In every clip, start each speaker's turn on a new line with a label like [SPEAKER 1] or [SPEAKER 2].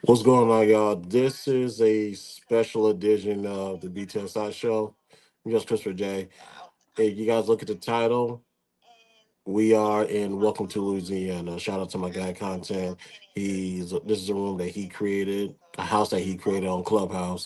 [SPEAKER 1] What's going on, y'all? This is a special edition of the BTSI show. I'm just Christopher J. Hey, you guys look at the title. We are in Welcome to Louisiana. Shout out to my guy Content. This is a room that he created, a house that he created on Clubhouse.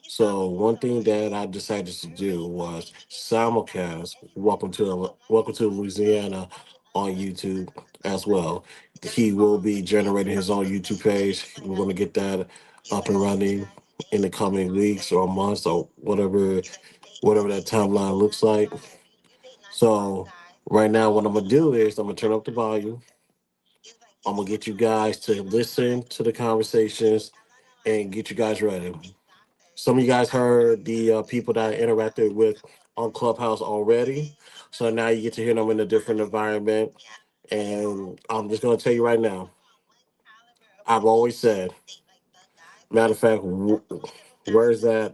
[SPEAKER 1] So one thing that I decided to do was simulcast Welcome to Louisiana on YouTube as well. He will be generating his own YouTube page. We're going to get that up and running in the coming weeks or months or whatever that timeline looks like. So right now, what I'm gonna do is I'm gonna turn up the volume. I'm gonna get you guys to listen to the conversations and get you guys ready. Some of you guys heard the people that I interacted with on Clubhouse already. So now you get to hear them in a different environment. And I'm just going to tell you right now, I've always said, matter of fact, where's that?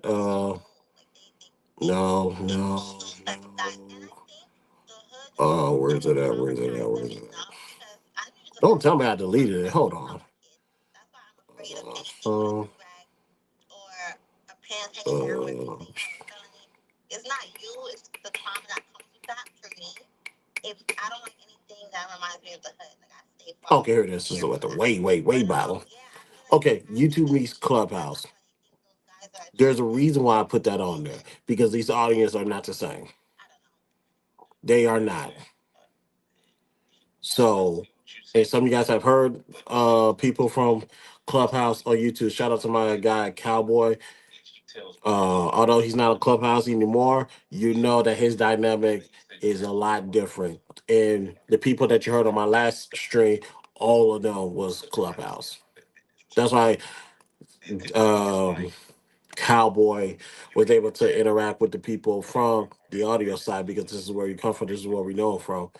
[SPEAKER 1] No, no, no. Where's it at? Where's it at? Where's it at? Don't tell me I deleted it. Hold on. Uh, uh, okay, here it is. This is at the way bottom. Okay, YouTube meets Clubhouse. There's a reason why I put that on there because these audiences are not the same. They are not. So, and some of you guys have heard people from Clubhouse or YouTube. Shout out to my guy Cowboy. Although he's not a Clubhouse anymore, you know that his dynamic is a lot different. And the people that you heard on my last stream, all of them was Clubhouse. That's why um, Cowboy was able to interact with the people from the audio side because this is where you come from. This is where we know him from.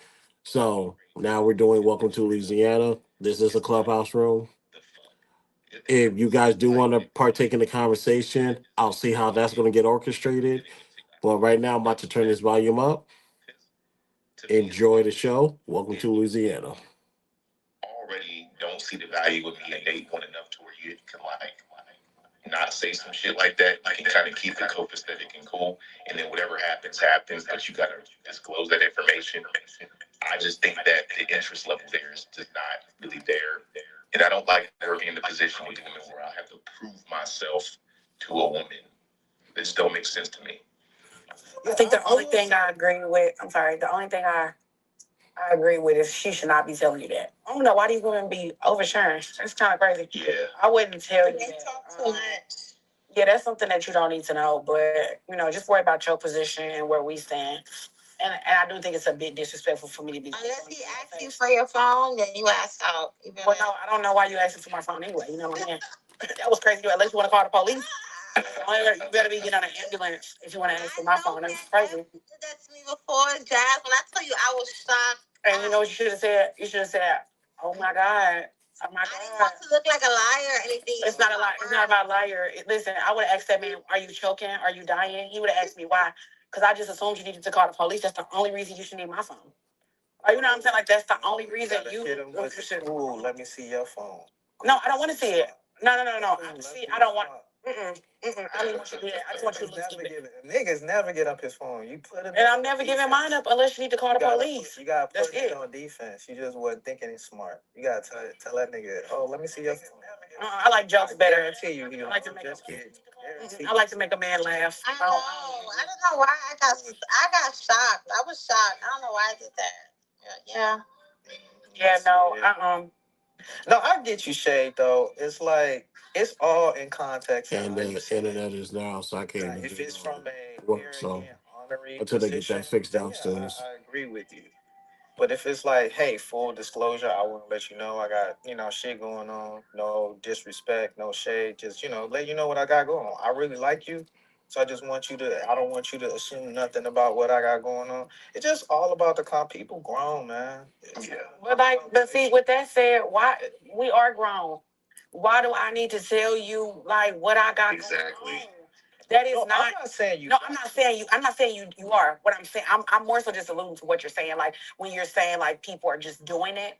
[SPEAKER 1] So now we're doing Welcome to Louisiana. This is a Clubhouse room. If you guys do want to partake in the conversation, I'll see how that's going to get orchestrated. But right now, I'm about to turn this volume up. Enjoy the show. Welcome to Louisiana.
[SPEAKER 2] I think the only thing I agree with, I'm sorry, the only thing I agree with is she should not be telling you that. I don't know why these women be oversharing. It's kind of crazy. Yeah. I wouldn't tell you that. Talk too much. Yeah, that's something that you don't need to know. But, just worry about your position and where we stand. And I do think it's a bit disrespectful for me to be. Unless he asks you for your phone, then you ask out. Well, no, I don't know why you asking for my phone anyway. You know what I mean? That was crazy. Unless you want to call the police. You better be getting on an ambulance if you want to ask for my phone. That's crazy. That's me before, Jazz. When I tell you I was shocked. And you know what you should have said? You should have said, "Oh my God. Oh my God." I didn't want to look like a liar or anything. It's not a lie. It's not about liar. Listen, I would have asked that man, "Are you choking? Are you dying?" He would have asked me why. Because I just assumed you needed to call the police. That's the only reason you should need my phone. You know what I'm saying? Like, that's the only reason you should.
[SPEAKER 3] Ooh, let me see your phone.
[SPEAKER 2] No, I don't want to see it. No. See, I don't want. I don't want you to do that. I just want you to look stupid.
[SPEAKER 3] Niggas never get up his phone. You put him.
[SPEAKER 2] And I'm never giving mine up unless you need to call the police.
[SPEAKER 3] You gotta put it on defense. You just wasn't thinking he's smart. You gotta tell that nigga, oh, let me see your phone.
[SPEAKER 2] I like jokes better.
[SPEAKER 3] I
[SPEAKER 2] like to make I like to make a man laugh.
[SPEAKER 4] I know. I don't know why I got shocked. I was shocked. I don't know why I did that. Yeah.
[SPEAKER 2] Yeah. No.
[SPEAKER 3] No, I get you, Shay. Though it's like it's all in context.
[SPEAKER 1] And the internet is now, so I can't.
[SPEAKER 3] If it's from a
[SPEAKER 1] work, so until they get that fixed downstairs.
[SPEAKER 3] I agree with you. But if it's like, hey, full disclosure, I want to let you know I got, shit going on. No disrespect, no shade. Just, let you know what I got going on. I really like you. So I just want you to, I don't want you to assume nothing about what I got going on. It's just all about the people grown, man.
[SPEAKER 2] Yeah. But see, with that said, why we are grown. Why do I need to tell you like what I got exactly going on? That is not.
[SPEAKER 3] I'm not saying you.
[SPEAKER 2] No, I'm not saying you. I'm not saying you. You are. What I'm saying. I'm more so just alluding to what you're saying. Like when you're saying like people are just doing it.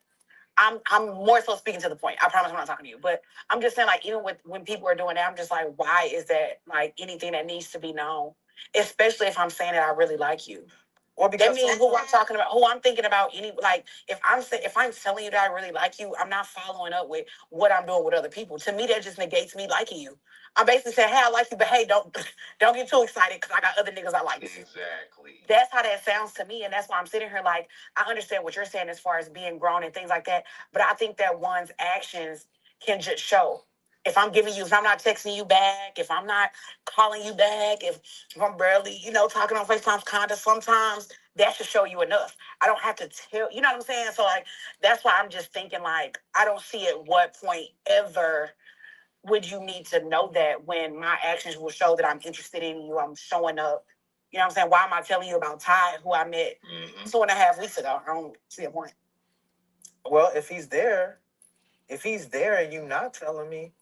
[SPEAKER 2] I'm more so speaking to the point. I promise I'm not talking to you. But I'm just saying, like, even with when people are doing that, I'm just like, why is that like anything that needs to be known? Especially if I'm saying that I really like you. Or because that means who I'm talking about, who I'm thinking about. Any like, if I'm telling you that I really like you, I'm not following up with what I'm doing with other people. To me, that just negates me liking you. I'm basically saying, hey, I like you, but hey, don't get too excited because I got other niggas I like. Exactly. That's how that sounds to me, and that's why I'm sitting here like I understand what you're saying as far as being grown and things like that, but I think that one's actions can just show. If I'm giving you, if I'm not texting you back, if I'm not calling you back, if I'm barely, talking on FaceTime kind of sometimes, that should show you enough. I don't have to tell, you know what I'm saying? So like that's why I'm just thinking like I don't see at what point ever would you need to know that when my actions will show that I'm interested in you, I'm showing up. You know what I'm saying? Why am I telling you about Ty, who I met 2.5 weeks ago? I don't see a point.
[SPEAKER 3] Well, if he's there and you not telling me,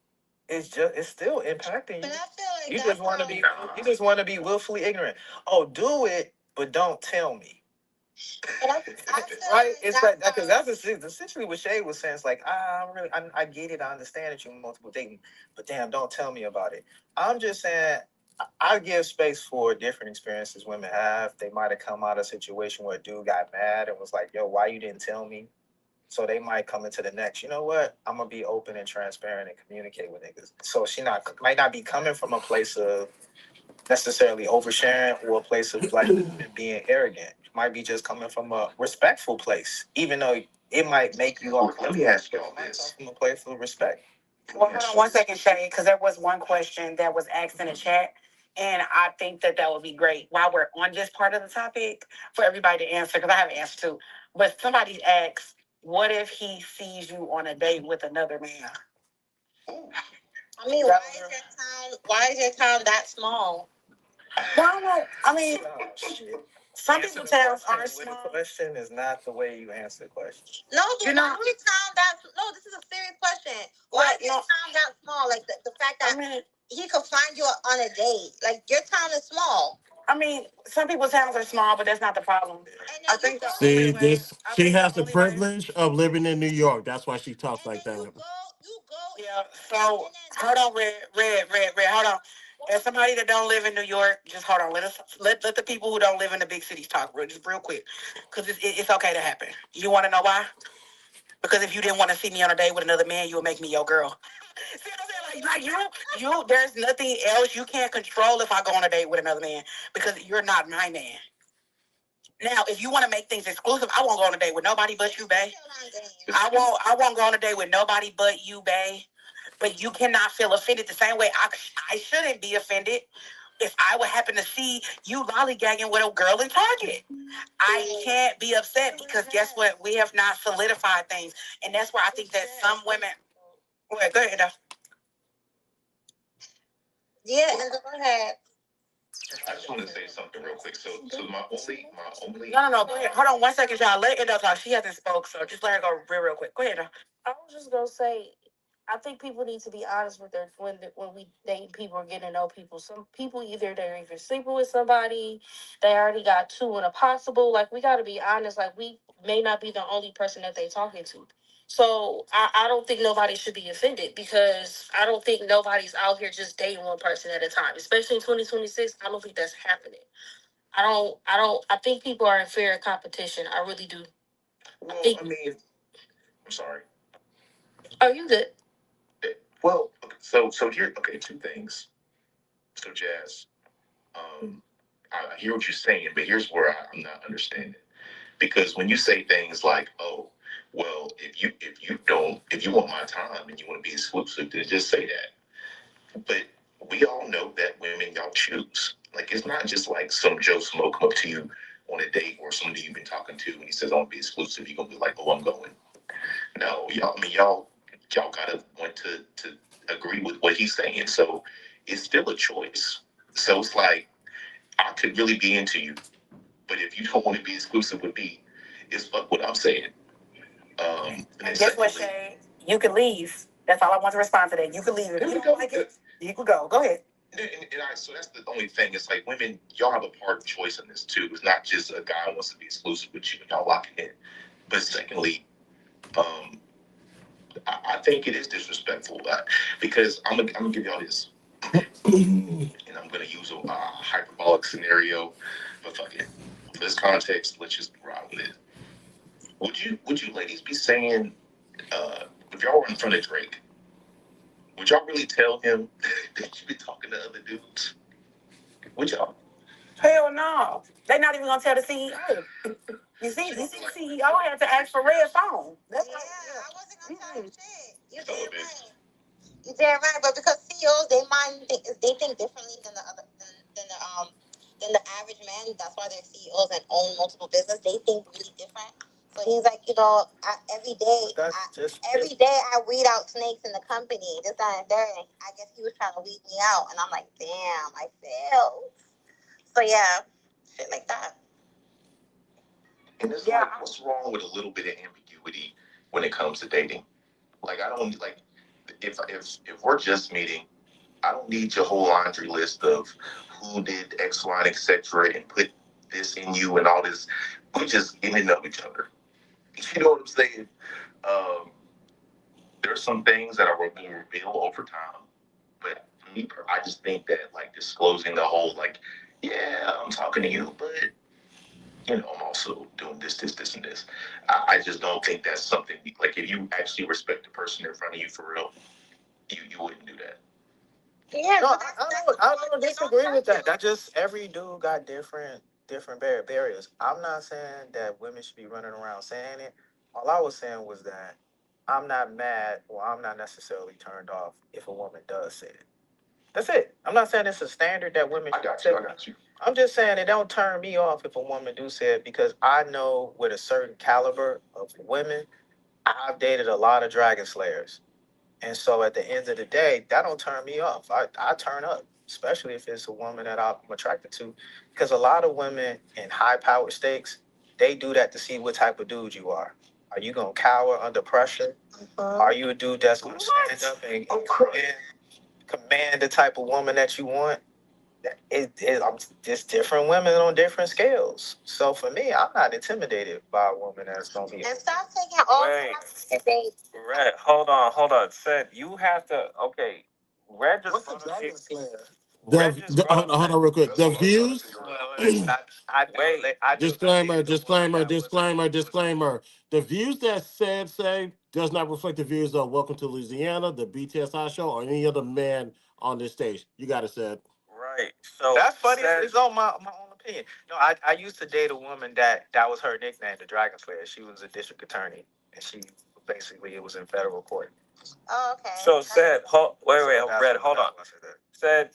[SPEAKER 3] it's still impacting you.
[SPEAKER 4] But I feel like
[SPEAKER 3] You
[SPEAKER 4] that's
[SPEAKER 3] just want to
[SPEAKER 4] how,
[SPEAKER 3] be you just want to be willfully ignorant. Oh, do it, but don't tell me.
[SPEAKER 4] but I feel
[SPEAKER 3] Right?
[SPEAKER 4] like
[SPEAKER 3] It's like because that's essentially what Shay was saying. It's like I get it. I understand that you're multiple dating, but damn, don't tell me about it. I'm just saying I give space for different experiences women have. They might have come out of a situation where a dude got mad and was like, "Yo, why you didn't tell me?" So they might come into the next. You know what? I'm gonna be open and transparent and communicate with niggas. So she might not be coming from a place of necessarily oversharing or a place of like being arrogant. It might be just coming from a respectful place, even though it might make you all. Let me ask you all this: from a place of respect.
[SPEAKER 2] Well, hold on one second, Shay, because there was one question that was asked in the chat, and I think that would be great while we're on this part of the topic for everybody to answer, because I have an answer too. But somebody asked, "What if he sees you on a date with another man?"
[SPEAKER 4] I mean, why is your town that small?
[SPEAKER 2] No, I mean, some people's towns are
[SPEAKER 3] With a
[SPEAKER 2] small.
[SPEAKER 3] question is not the way you answer the question.
[SPEAKER 4] No, but
[SPEAKER 2] You know,
[SPEAKER 4] why is your town that? No, this is a serious question. Why is your town that small? Like the fact that
[SPEAKER 2] I mean,
[SPEAKER 4] he could find you on a date. Like your town is small.
[SPEAKER 2] I mean, some people's towns are small, but that's not the problem.
[SPEAKER 4] And
[SPEAKER 2] I
[SPEAKER 4] then you
[SPEAKER 2] think
[SPEAKER 4] go,
[SPEAKER 2] the
[SPEAKER 1] See,
[SPEAKER 2] only way,
[SPEAKER 1] this
[SPEAKER 2] I
[SPEAKER 1] she
[SPEAKER 2] think the
[SPEAKER 1] has the
[SPEAKER 2] only way,
[SPEAKER 1] privilege of living in New York. That's why she talks
[SPEAKER 4] and
[SPEAKER 1] like
[SPEAKER 4] then
[SPEAKER 1] that.
[SPEAKER 4] you go.
[SPEAKER 2] so
[SPEAKER 4] And then
[SPEAKER 2] hold on, red. Hold on. As somebody that don't live in New York, just hold on. Let the people who don't live in the big cities talk just real quick, because it's okay to happen. You want to know why? Because if you didn't want to see me on a date with another man, you would make me your girl. See what I'm saying? Like you. There's nothing else you can't control if I go on a date with another man because you're not my man. Now, if you want to make things exclusive, I won't go on a date with nobody but you, babe. I won't go on a date with nobody but you, babe. But you cannot feel offended the same way I shouldn't be offended if I would happen to see you lollygagging with a girl in Target. I can't be upset because guess what? We have not solidified things. And that's where I think that some women. Well, go ahead, though.
[SPEAKER 4] yeah, and go ahead.
[SPEAKER 2] I just want to say something real quick. So my only. No. Go ahead. Hold on 1 second, y'all. Let Endo talk. She hasn't spoke, so just let her go real quick. Go ahead, though.
[SPEAKER 5] I was just gonna say, I think people need to be honest with their when we date people or getting to know people. Some people they're either sleeping with somebody, they already got two and a possible. Like we got to be honest. Like we may not be the only person that they talking to. So I don't think nobody should be offended because I don't think nobody's out here just dating one person at a time. Especially in 2026, I don't think that's happening. I think people are in fair competition. I really do.
[SPEAKER 2] Well, I mean, I'm sorry.
[SPEAKER 5] Oh, you good?
[SPEAKER 2] Well, okay, so here, okay, two things. So, Jazz, um, I hear what you're saying, but here's where I'm not understanding. Because when you say things like, "Oh, well, if you want my time and you want to be exclusive, then just say that." But we all know that women y'all choose. Like it's not just like some Joe Smo come up to you on a date or somebody you've been talking to and he says, "I want to be exclusive." You're gonna be like, "Oh, I'm going." No, y'all. I mean, y'all gotta want to agree with what he's saying. So it's still a choice. So it's like I could really be into you, but if you don't want to be exclusive with me, it's fuck what I'm saying. And guess what, Shay? You can leave. That's all I want to respond to that. You can leave. If you don't like it, you can go. Go ahead. So that's the only thing. It's like women, y'all have a part of choice in this too. It's not just a guy wants to be exclusive with you and y'all lock it in. But secondly,
[SPEAKER 6] I think it is disrespectful because I'm gonna give y'all this, and I'm gonna use a hyperbolic scenario, but fuck it. For this context, let's just ride with it. Would you ladies be saying if y'all were in front of Drake, would y'all really tell him that you be talking to other dudes? Would y'all?
[SPEAKER 2] Hell no. They not even gonna tell the CEO. You see, the CEO had to ask for red phone. That's
[SPEAKER 4] Yeah,
[SPEAKER 2] like,
[SPEAKER 4] I wasn't gonna tell him shit. You
[SPEAKER 6] Oh,
[SPEAKER 4] damn
[SPEAKER 6] man.
[SPEAKER 4] right. You damn right, but because CEOs they think differently than the average man. That's why they're CEOs and own multiple business. They think really different. So he's like, every day,
[SPEAKER 3] That's just
[SPEAKER 4] every day I weed out snakes in the company. This, that, and there. And I guess he was trying to weed me out, and I'm like, damn, I failed. So yeah, shit like that.
[SPEAKER 6] And it's like, what's wrong with a little bit of ambiguity when it comes to dating? Like, I don't like if we're just meeting, I don't need your whole laundry list of who did X, Y, and etc. and put this in you and all this. We just get to know each other. You know what I'm saying? Um, there's some things that are going to reveal over time, but for me, I just think that like disclosing the whole like, yeah, I'm talking to you, but I'm also doing this, and this. I just don't think that's something like if you actually respect the person in front of you for real, you wouldn't do that.
[SPEAKER 4] Yeah,
[SPEAKER 3] no.
[SPEAKER 4] but
[SPEAKER 3] I don't disagree with that. That just every dude got different barriers. I'm not saying that women should be running around saying it. All I was saying was that I'm not mad or I'm not necessarily turned off if a woman does say it. That's it. I'm not saying it's a standard that women
[SPEAKER 6] I
[SPEAKER 3] should
[SPEAKER 6] got
[SPEAKER 3] say.
[SPEAKER 6] you. I got you.
[SPEAKER 3] I'm just saying it don't turn me off if a woman do say it because I know with a certain caliber of women, I've dated a lot of dragon slayers. And so at the end of the day, that don't turn me off. I turn up, especially if it's a woman that I'm attracted to. Because a lot of women in high power stakes, they do that to see what type of dude you are. Are you gonna cower under pressure? Are you a dude that's gonna stand up and command the type of woman that you want? I'm just different women on different scales. So for me, I'm not intimidated by a woman that's gonna be.
[SPEAKER 4] and stop taking all shots at dates.
[SPEAKER 7] Red, hold on. Said you have to. Okay, Red just
[SPEAKER 3] What's a
[SPEAKER 7] brought up
[SPEAKER 3] dragon slayer?
[SPEAKER 7] Red just brought
[SPEAKER 1] Hold
[SPEAKER 7] up.
[SPEAKER 1] on real quick. The views.
[SPEAKER 3] I do.
[SPEAKER 1] Disclaimer, disclaimer, disclaimer, disclaimer. The views that said say does not reflect the views of Welcome to Louisiana, the BTSI show, or any other man on this stage. You got it said.
[SPEAKER 7] Right. So
[SPEAKER 3] That's funny.
[SPEAKER 7] said,
[SPEAKER 3] It's on my own opinion. No, I used to date a woman that was her nickname, the Dragon Slayer. She was a district attorney, and she basically it was in federal court.
[SPEAKER 4] Oh, okay.
[SPEAKER 7] so said. Wait, Red, hold on.
[SPEAKER 3] Why I said that.
[SPEAKER 7] Said,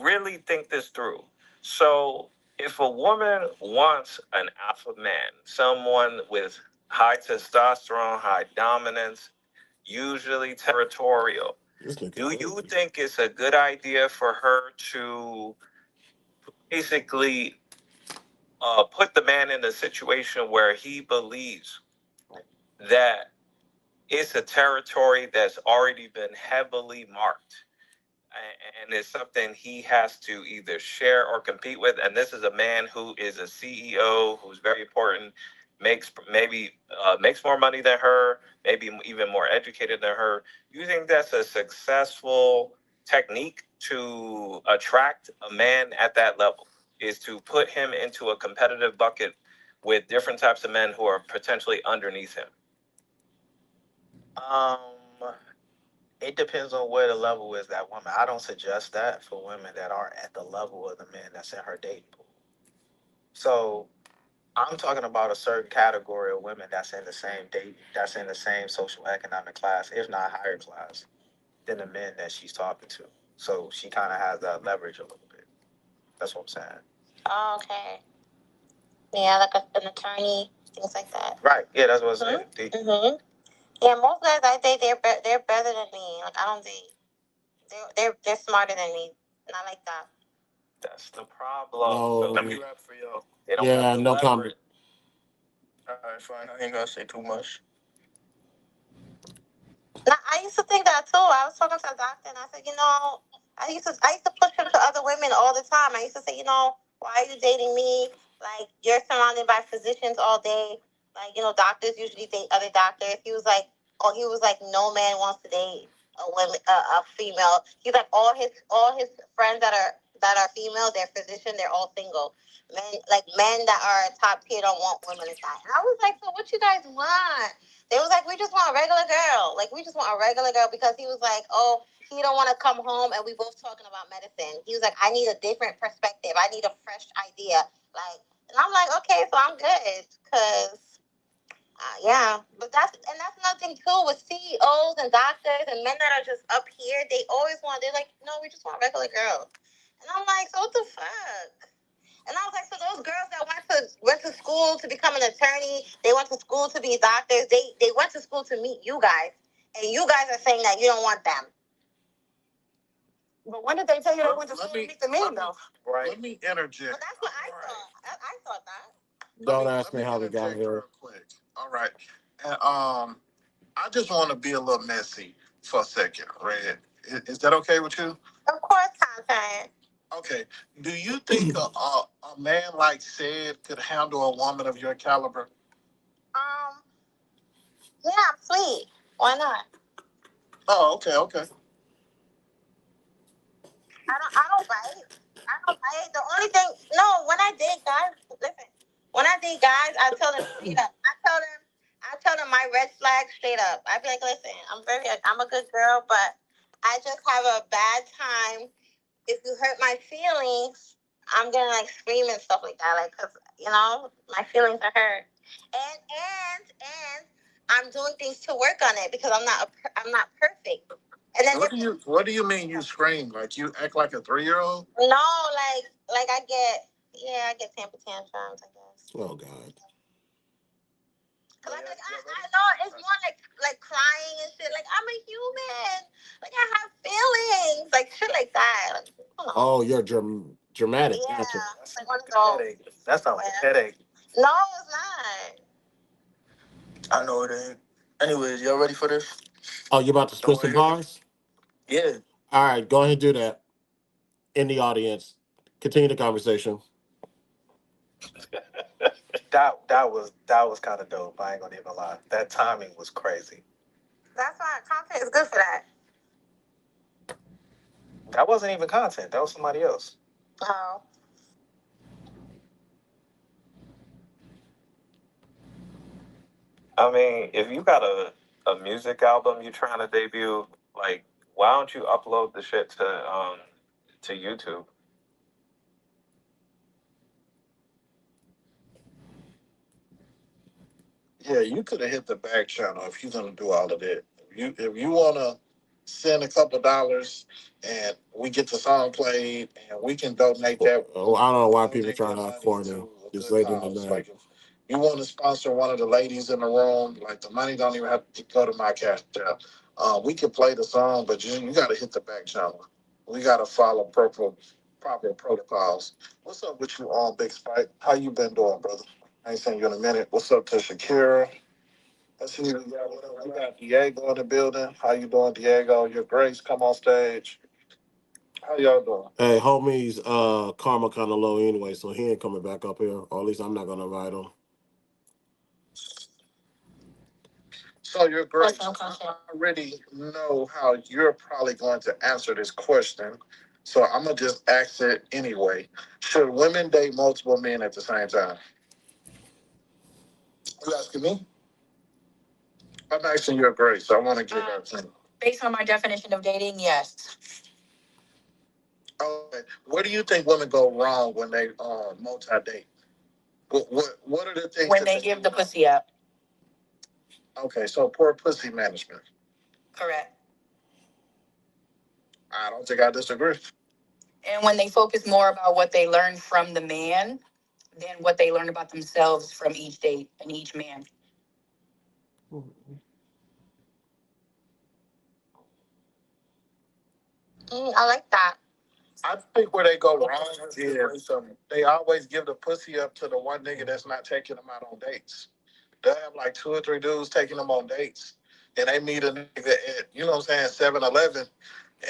[SPEAKER 7] really think this through. So if a woman wants an alpha man, someone with high testosterone, high dominance, usually territorial,
[SPEAKER 1] This nigga
[SPEAKER 7] do you
[SPEAKER 1] crazy.
[SPEAKER 7] think it's a good idea for her to basically put the man in a situation where he believes that it's a territory that's already been heavily marked and it's something he has to either share or compete with? And this is a man who is a CEO who's very important, makes more money than her, maybe even more educated than her. You think that's a successful technique to attract a man at that level? Is to put him into a competitive bucket with different types of men who are potentially underneath him?
[SPEAKER 3] Um, it depends on where the level is that woman. I don't suggest that for women that aren't at the level of the men that's in her dating pool. So I'm talking about a certain category of women that's in the same social economic class, if not higher class, than the men that she's talking to. So she kind of has that leverage a little bit. That's what I'm saying.
[SPEAKER 4] Oh, okay. Yeah, like an attorney, things like that.
[SPEAKER 3] Right. Yeah, that's what I'm saying.
[SPEAKER 4] Mm-hmm. Yeah, most guys I date, they're better than me. Like I don't date. They're smarter than me, and I like that.
[SPEAKER 7] That's the problem.
[SPEAKER 1] No.
[SPEAKER 3] Let me rap for y'all.
[SPEAKER 7] They don't have
[SPEAKER 1] Yeah,
[SPEAKER 7] the
[SPEAKER 1] no
[SPEAKER 7] leverage.
[SPEAKER 1] comment.
[SPEAKER 3] All right, fine. I ain't gonna say too much.
[SPEAKER 4] Now, I used to think that too. I was talking to a doctor, and I said, I used to push him to other women all the time. I used to say, why are you dating me? Like you're surrounded by physicians all day. Like doctors usually date other doctors. He was like, oh, he was like, no man wants to date a female. He's like, all his friends that are female, they're physician, they're all single. Men that are top tier don't want women like that. And I was like, so what you guys want? They was like, we just want a regular girl. Like, we just want a regular girl, because he was like, oh, he don't want to come home, and we both talking about medicine. He was like, I need a different perspective. I need a fresh idea. Like, and I'm like, okay, so I'm good, cause yeah, but that's another thing too with CEOs and doctors and men that are just up here. They always want. They're like, no, we just want regular girls. And I'm like, so what the fuck? And I was like, so those girls that went to school to become an attorney, they went to school to be doctors. They went to school to meet you guys, and you guys are saying that you don't want them.
[SPEAKER 2] But when did they tell you they went to school to meet the men, though?
[SPEAKER 6] Right. Let me interject.
[SPEAKER 4] But that's what I thought. I thought that.
[SPEAKER 1] Don't ask me how we got
[SPEAKER 6] interject
[SPEAKER 1] here.
[SPEAKER 6] real quick. All right. And I just want to be a little messy for a second, Red. Is that okay with you?
[SPEAKER 4] Of course, content.
[SPEAKER 6] Okay. Do you think a man like Sid could handle a woman of your caliber?
[SPEAKER 4] Um, yeah, I'm sweet. Why not?
[SPEAKER 6] Oh, okay, okay.
[SPEAKER 4] I don't bite. I don't bite. The only thing, no, when I date guys, listen, when I date guys, I tell them straight up. I tell them my red flag straight up. I be like, listen, I'm a good girl, but I just have a bad time. If you hurt my feelings, I'm gonna like scream and stuff like that, like, cause my feelings are hurt, and I'm doing things to work on it, because I'm not perfect. And then
[SPEAKER 6] What do you mean you scream? Like you act like a 3-year-old?
[SPEAKER 4] no, like I get temper tantrums, I guess.
[SPEAKER 1] Oh God.
[SPEAKER 4] Cause I know it's more like crying and shit. Like, I'm a human. Like, I have feelings, like shit like that. Like,
[SPEAKER 1] Oh, you're dramatic.
[SPEAKER 4] yeah,
[SPEAKER 1] Gotcha.
[SPEAKER 4] it's like one of those.
[SPEAKER 3] Headache. That sounds like a headache.
[SPEAKER 4] No, it's not.
[SPEAKER 2] I know it ain't. Anyways, y'all ready for this?
[SPEAKER 1] Oh, you about to spit some bars?
[SPEAKER 2] Yeah.
[SPEAKER 1] All right, go ahead and do that. In the audience, continue the conversation.
[SPEAKER 3] That was kind of dope. I ain't gonna even lie. That timing was crazy.
[SPEAKER 4] That's why content is good for that.
[SPEAKER 3] That wasn't even content. That was somebody else.
[SPEAKER 4] Oh.
[SPEAKER 7] I mean, if you got a music album you're trying to debut, like, why don't you upload the shit to YouTube?
[SPEAKER 6] Yeah, you could have hit the back channel if you're gonna do all of that. If you wanna send a couple dollars and we get the song played and we can donate that.
[SPEAKER 1] Oh, I don't know why people
[SPEAKER 6] Donate
[SPEAKER 1] trying
[SPEAKER 6] that
[SPEAKER 1] to
[SPEAKER 6] money
[SPEAKER 1] corner
[SPEAKER 6] to a
[SPEAKER 1] this
[SPEAKER 6] good
[SPEAKER 1] late in the
[SPEAKER 6] cause.
[SPEAKER 1] night.
[SPEAKER 6] Like if you want to sponsor one of the ladies in the room, like the money don't even have to go to my cash app. We can play the song, but you got to hit the back channel. We got to follow proper protocols. What's up with you on Big Spike? How you been doing, brother? I ain't seen you in a minute. What's up to Shakira? Let's see what we got. What up? We got Diego in the building. How you doing, Diego? Your Grace, come on stage. How y'all doing?
[SPEAKER 1] Hey, homie's karma kind of low anyway, so he ain't coming back up here. Or at least I'm not gonna invite him.
[SPEAKER 6] So your Grace, I already know how you're probably going to answer this question. So I'm gonna just ask it anyway. Should women date multiple men at the same time? You asking me? I'm asking your Grace. I want to give her a thing.
[SPEAKER 2] Based on my definition of dating, yes.
[SPEAKER 6] Okay. Where do you think women go wrong when they multi date? What are the things
[SPEAKER 2] When
[SPEAKER 6] that
[SPEAKER 2] they give the pussy up.
[SPEAKER 6] Okay, so poor pussy management.
[SPEAKER 2] Correct.
[SPEAKER 6] I don't think I disagree.
[SPEAKER 2] And when they focus more about what they learn from the man than what they learn about themselves from each date and each man.
[SPEAKER 4] I like that.
[SPEAKER 6] I think where they go wrong is they always give the pussy up to the one nigga that's not taking them out on dates. They'll have like 2 or 3 dudes taking them on dates. And they meet a nigga at, 7-Eleven,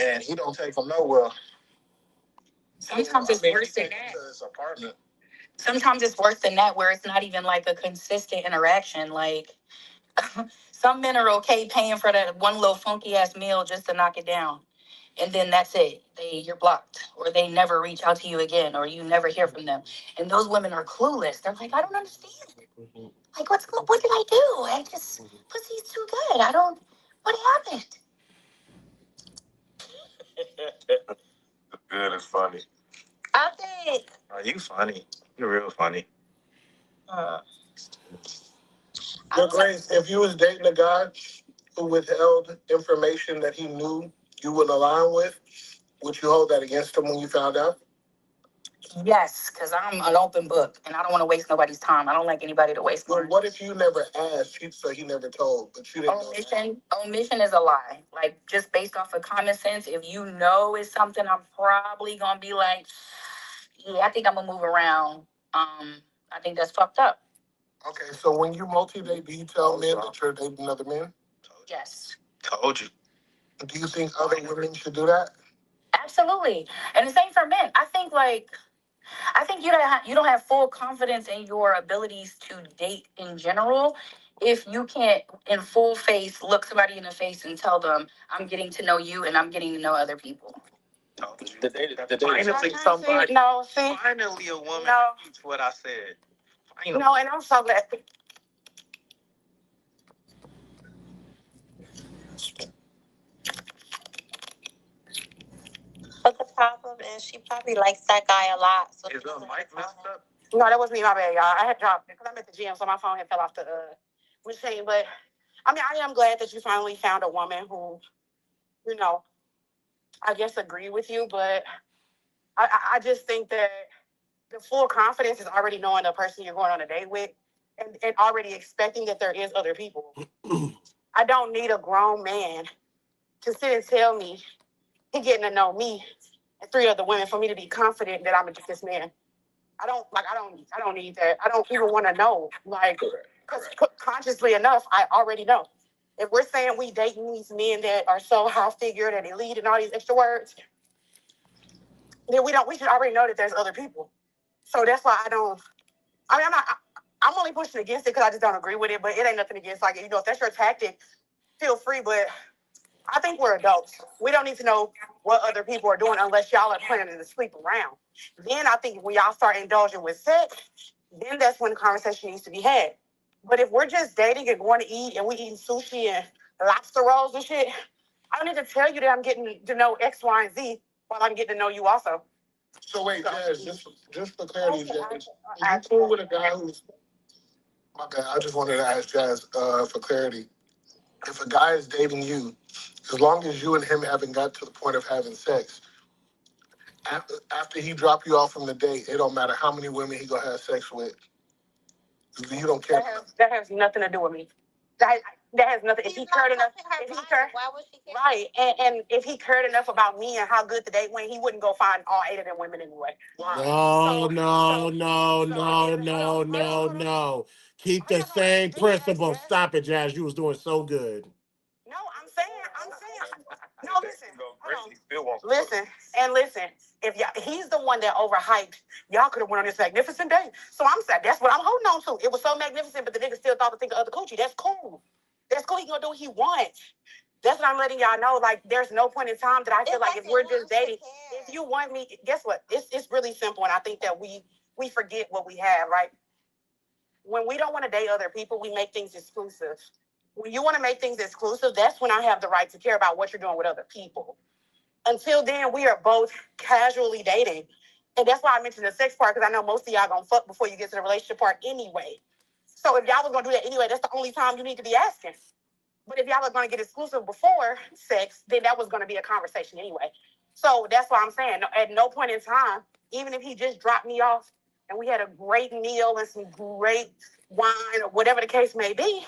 [SPEAKER 6] and he don't take them nowhere.
[SPEAKER 2] Sometimes it's worse than that.
[SPEAKER 6] To his apartment.
[SPEAKER 2] Sometimes it's worse than that, where it's not even like a consistent interaction. Like, Some men are okay paying for that one little funky ass meal just to knock it down. And then that's it. You're blocked, or they never reach out to you again, or you never hear from them. And those women are clueless. They're like, I don't understand. Like, what did I do? I just pussy's too good. I don't. What happened?
[SPEAKER 6] Good is funny.
[SPEAKER 4] I think.
[SPEAKER 3] You funny. You're real funny.
[SPEAKER 1] Your Grace, if you was dating a guy who withheld information that he knew you wouldn't align with, would you hold that against him when you found out?
[SPEAKER 2] Yes, because I'm an open book, and I don't want to waste nobody's time. I don't like anybody to waste
[SPEAKER 1] Well,
[SPEAKER 2] mine.
[SPEAKER 1] what if you never asked, so he never told, but you didn't know that?
[SPEAKER 2] Omission is a lie. Like, just based off of common sense, if you know it's something, I'm probably gonna be like, yeah, I think I'm gonna move around. I think that's fucked up.
[SPEAKER 1] Okay, so when you multi-date, do you tell men that you're dating other men?
[SPEAKER 2] Yes,
[SPEAKER 3] Told you.
[SPEAKER 1] Do you think other women should do that?
[SPEAKER 2] absolutely. And the same for men. I think you don't have full confidence in your abilities to date in general if you can't in full face look somebody in the face and tell them I'm getting to know you and I'm getting to know other people.
[SPEAKER 3] Finally, somebody.
[SPEAKER 2] No, see,
[SPEAKER 3] Finally, a woman
[SPEAKER 2] no,
[SPEAKER 3] repeats what I said. Finally.
[SPEAKER 2] no, and I'm so glad.
[SPEAKER 4] But the problem is, she probably likes that guy a lot. So
[SPEAKER 3] Is the mic messed up?
[SPEAKER 2] No, that wasn't me. My bad, y'all. I had dropped it because I'm at the gym, so my phone had fell off the machine. But I mean, I am glad that you finally found a woman who, you know, I guess agree with you. But I just think that the full confidence is already knowing the person you're going on a date with, and already expecting that there is other people. I don't need a grown man to sit and tell me he getting to know me and three other women for me to be confident that I'm a this man. I don't need that. I don't even want to know. Like, because consciously enough, I already know. If we're saying we dating these men that are so high figured and elite and all these extra words, then we should already know that there's other people. So that's why I don't. I mean, I'm only pushing against it because I just don't agree with it. But it ain't nothing against, like, if that's your tactic, feel free. But I think we're adults. We don't need to know what other people are doing unless y'all are planning to sleep around. Then I think when y'all start indulging with sex, then that's when the conversation needs to be had. But if we're just dating and going to eat and we eating sushi and lobster rolls and shit, I don't need to tell you that I'm getting to know X, Y, and Z while I'm getting to know you also.
[SPEAKER 1] So wait, Jazz, just for clarity, Jazz, are you cool with a guy who's, my bad, I just wanted to ask Jazz for clarity. If a guy is dating you, as long as you and him haven't got to the point of having sex, after he drop you off from the date, it don't matter how many women he gonna have sex with. You don't care.
[SPEAKER 2] That has nothing to do with me. That has nothing. If he cared enough, if he cared,
[SPEAKER 4] why would she care?
[SPEAKER 2] right? And if he cared enough about me and how good the date went, he wouldn't go find all 8 of them women anyway.
[SPEAKER 1] No, no. Keep the same principle. Stop it, Jazz. You was doing so good.
[SPEAKER 2] No, I'm saying. No, listen. Listen, and listen. If he's the one that overhyped, y'all could have went on this magnificent day. So I'm saying that's what I'm holding on to. It was so magnificent, but the nigga still thought to think of other coochie. That's cool. That's cool. He gonna do what he wants. That's what I'm letting y'all know. Like, there's no point in time that I feel like if we're just dating, if you want me, guess what? It's really simple, and I think that we forget what we have, right? When we don't want to date other people, we make things exclusive. When you want to make things exclusive, that's when I have the right to care about what you're doing with other people. Until then, we are both casually dating. And that's why I mentioned the sex part, because I know most of y'all gonna fuck before you get to the relationship part anyway. So if y'all was gonna do that anyway, that's the only time you need to be asking. But if y'all are gonna get exclusive before sex, then that was gonna be a conversation anyway. So that's why I'm saying at no point in time, even if he just dropped me off and we had a great meal and some great wine or whatever the case may be,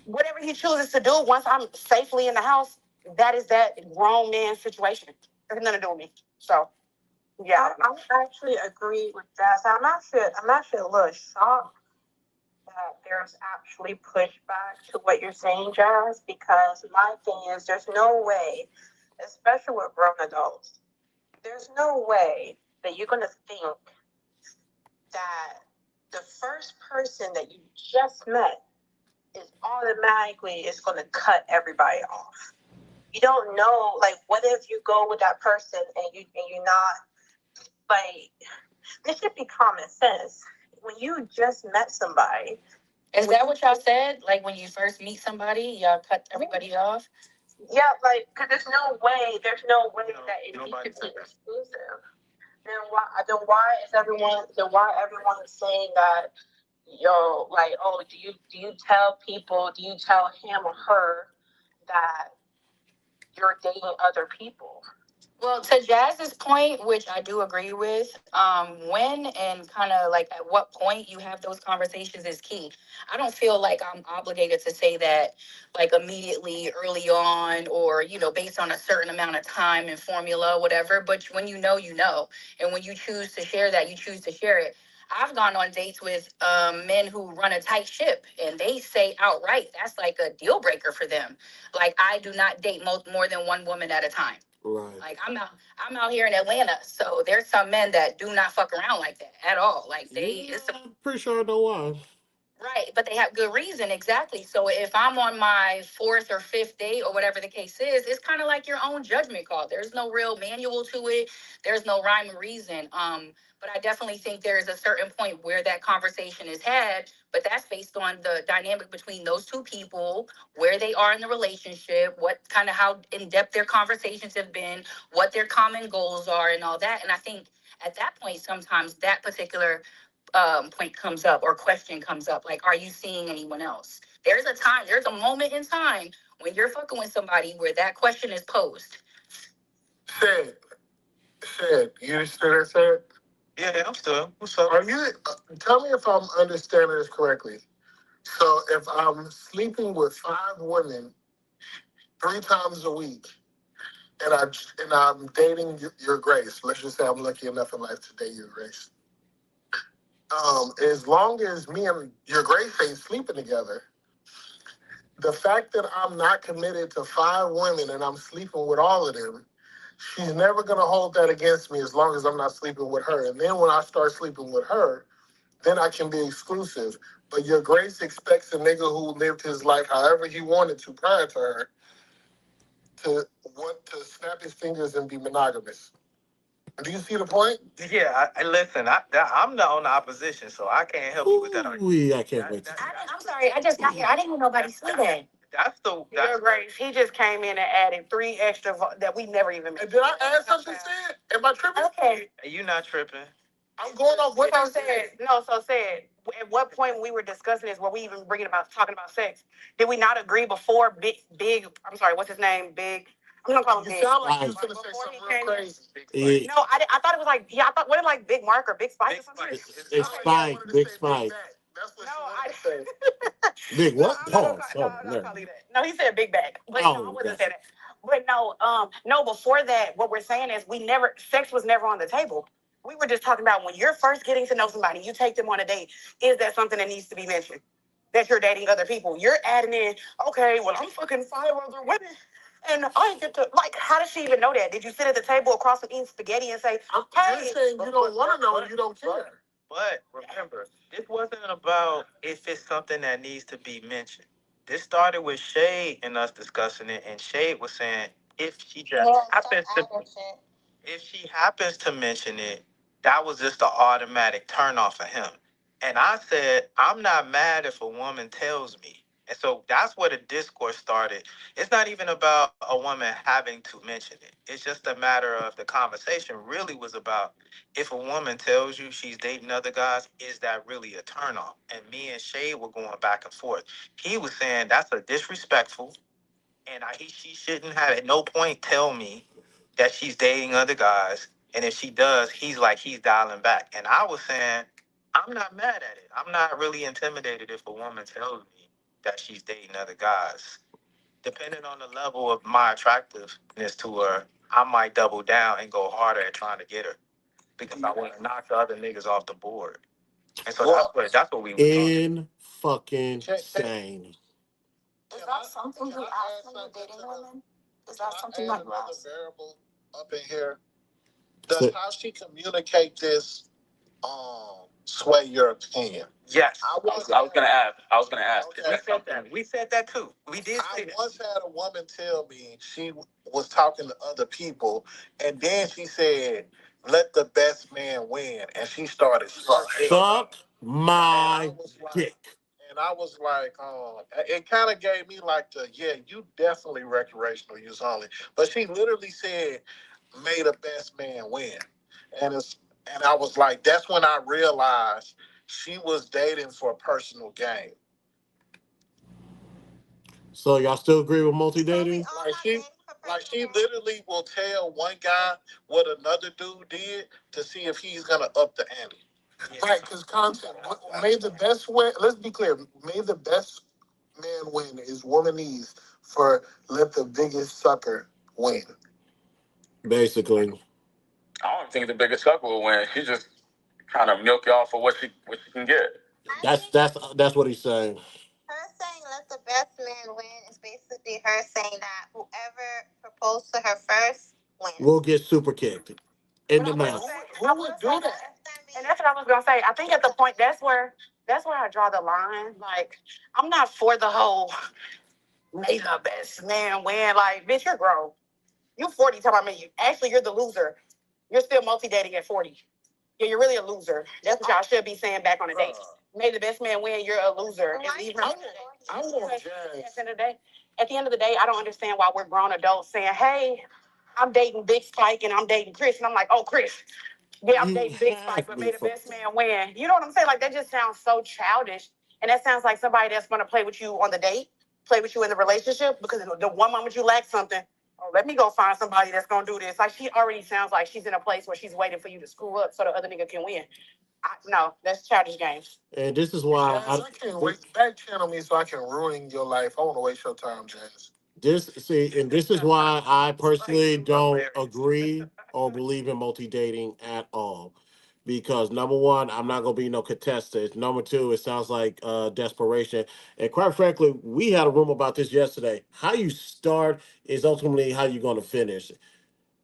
[SPEAKER 2] whatever he chooses to do once I'm safely in the house, that is that grown man situation. It has nothing to do with me. So yeah.
[SPEAKER 8] I actually agree with that. I'm actually a little shocked that there's actually pushback to what you're saying, Jazz, because my thing is there's no way, especially with grown adults, there's no way that you're gonna think that the first person that you just met is automatically it's going to cut everybody off. You don't know, like, what if you go with that person and you're not like, this should be common sense. When you just met somebody,
[SPEAKER 2] is that what y'all said? Like when you first meet somebody, y'all cut everybody off?
[SPEAKER 8] yeah, like, because there's no way that it needs to be exclusive. Then why everyone is saying that, yo, like, oh, do you tell him or her that you're dating other people?
[SPEAKER 2] Well, to Jazz's point, which I do agree with, when and kind of like at what point you have those conversations is key. I don't feel like I'm obligated to say that like immediately early on or, based on a certain amount of time and formula, whatever. But when you know, you know. And when you choose to share that, you choose to share it. I've gone on dates with men who run a tight ship and they say outright that's like a deal breaker for them. Like, I do not date more than one woman at a time. Right. Like I'm out here in Atlanta, so there's some men that do not fuck around like that at all. Like I'm pretty sure I know why. Right, but they have good reason, exactly. So if I'm on my fourth or fifth date or whatever the case is, it's kind of like your own judgment call. There's no real manual to it. There's no rhyme or reason. But I definitely think there is a certain point where that conversation is had, but that's based on the dynamic between those two people, where they are in the relationship, what kind of how in depth their conversations have been, what their common goals are, and all that. And I think at that point, sometimes that particular point comes up or question comes up, like, are you seeing anyone else? There's a moment in time when you're fucking with somebody where that question is posed. Said, you still said?
[SPEAKER 3] Yeah, I'm still. What's up?
[SPEAKER 2] Are you? Tell me if I'm understanding this correctly. So if I'm sleeping with 5 women 3 times a week, and I'm dating your Grace. Let's just say I'm lucky enough in life to date your Grace. As long as me and your Grace ain't sleeping together, the fact that I'm not committed to 5 women and I'm sleeping with all of them, she's never gonna hold that against me as long as I'm not sleeping with her. And then when I start sleeping with her, then I can be exclusive. But your Grace expects a nigga who lived his life however he wanted to prior to her to want to snap his fingers and be monogamous. Do you see the point?
[SPEAKER 3] Yeah, I listen. I'm not on the opposition, so I can't help you with that argument.
[SPEAKER 2] Ooh, I can't wait. I'm sorry, I just got here. I didn't hear nobody say that.
[SPEAKER 8] Your Grace, he just came in and added 3 extra that we never even mentioned.
[SPEAKER 2] Did I add something said? Am I tripping?
[SPEAKER 8] Okay.
[SPEAKER 3] You not tripping.
[SPEAKER 2] I'm going off what I said.
[SPEAKER 8] Said, at what point when we were discussing this, were we even talking about sex? Did we not agree before big, I'm sorry, what's his name? Big, I'm gonna call him
[SPEAKER 2] You
[SPEAKER 8] Big.
[SPEAKER 2] sound like you was gonna say something real crazy.
[SPEAKER 8] Yeah. No, I thought it was like, I thought, what is like Big Mark or Big Spice or something?
[SPEAKER 2] It's Spike, Big Spike. That's what I said. Big what?
[SPEAKER 8] No, he said Big Bag. But no, I wasn't saying that. But no, before that, what we're saying is sex was never on the table. We were just talking about when you're first getting to know somebody, you take them on a date. Is that something that needs to be mentioned? That you're dating other people. You're adding in, okay, well, I'm fucking 5 other women. And I get to, like, how does she even know that? Did you sit at the table across from eating spaghetti and say, hey?
[SPEAKER 2] You're saying you don't want to know and you don't care.
[SPEAKER 3] But remember, this wasn't about if it's something that needs to be mentioned. This started with Shade and us discussing it, and Shade was saying if she just if she happens to mention it, that was just an automatic turn off for him. And I said, I'm not mad if a woman tells me. And so that's where the discourse started. It's not even about a woman having to mention it. It's just a matter of the conversation really was about if a woman tells you she's dating other guys, is that really a turn off? And me and Shay were going back and forth. He was saying that's a disrespectful, and she shouldn't have at no point tell me that she's dating other guys. And if she does, he's dialing back. And I was saying, I'm not mad at it. I'm not really intimidated if a woman tells me that she's dating other guys. Depending on the level of my attractiveness to her, I might double down and go harder at trying to get her because I want to knock the other niggas off the board. And so that's what we were talking.
[SPEAKER 2] Fucking sane.
[SPEAKER 8] Is that something you ask when you're dating women? Is that something like that?
[SPEAKER 2] Variable up in here. Does how she communicate this
[SPEAKER 6] sway your opinion?
[SPEAKER 7] Yes, I was gonna ask. I was gonna ask.
[SPEAKER 6] Okay.
[SPEAKER 7] Is that something?
[SPEAKER 3] We said that too. We did
[SPEAKER 6] I
[SPEAKER 3] say that.
[SPEAKER 6] once had a woman tell me she was talking to other people, and then she said, "Let the best man win," and she started sucking.
[SPEAKER 1] Suck
[SPEAKER 6] And
[SPEAKER 1] my
[SPEAKER 6] I was like,
[SPEAKER 1] dick.
[SPEAKER 6] and I was like, it kind of gave me like the, yeah, you definitely recreational use only. But she literally said, "May the best man win," and and I was like, that's when I realized she was dating for personal gain.
[SPEAKER 1] So y'all still agree with multi dating?
[SPEAKER 6] Like she literally will tell one guy what another dude did to see if he's gonna up the ante. Right, because content made the best way. Let's be clear. Made the best man win is womanese for let the biggest sucker win.
[SPEAKER 1] Basically.
[SPEAKER 7] I don't think the biggest sucker will win. She just kind of milk y'all for what she can get.
[SPEAKER 1] That's what he's saying.
[SPEAKER 4] Her saying let the best man win is basically her saying that whoever proposed to her first wins.
[SPEAKER 1] We'll get super kicked in
[SPEAKER 2] But
[SPEAKER 1] the
[SPEAKER 2] I will
[SPEAKER 1] mouth.
[SPEAKER 2] say,
[SPEAKER 6] Who would do that?
[SPEAKER 2] and that's what I was gonna say. I think at the point that's where I draw the line. Like, I'm not for the whole may the best man win. Like, bitch, you're grown. You 40 talking about me. Actually, you're the loser. You're still multi-dating at 40. Yeah, you're really a loser. That's what y'all should be saying back on the date. May the best man win. You're a loser. And leave her.
[SPEAKER 6] I want Jazz.
[SPEAKER 2] At the end of the day, I don't understand why we're grown adults saying, "Hey, I'm dating Big Spike and I'm dating Chris," and I'm like, "Oh, Chris, yeah, I'm
[SPEAKER 1] You
[SPEAKER 2] dating Big
[SPEAKER 1] have
[SPEAKER 2] Spike, but
[SPEAKER 1] me
[SPEAKER 2] may the
[SPEAKER 1] fucked
[SPEAKER 2] best
[SPEAKER 1] up.
[SPEAKER 2] man win." You know what I'm saying? Like, that just sounds so childish, and that sounds like somebody that's going to play with you on the date, play with you in the relationship, because the one moment you lack something, oh, let me go find somebody that's going to do this. Like, she already sounds like she's in a place where she's waiting for you to screw up so the other nigga can win. No, that's childish games.
[SPEAKER 1] And this is why
[SPEAKER 6] Jazz, I can't wait. Back channel me so I can ruin your life. I want to waste your time, Jazz.
[SPEAKER 1] this is why I personally don't agree or believe in multi dating at all. Because number one, I'm not gonna be no contestant. Number two, it sounds like desperation. And quite frankly, we had a room about this yesterday. How you start is ultimately how you're gonna finish.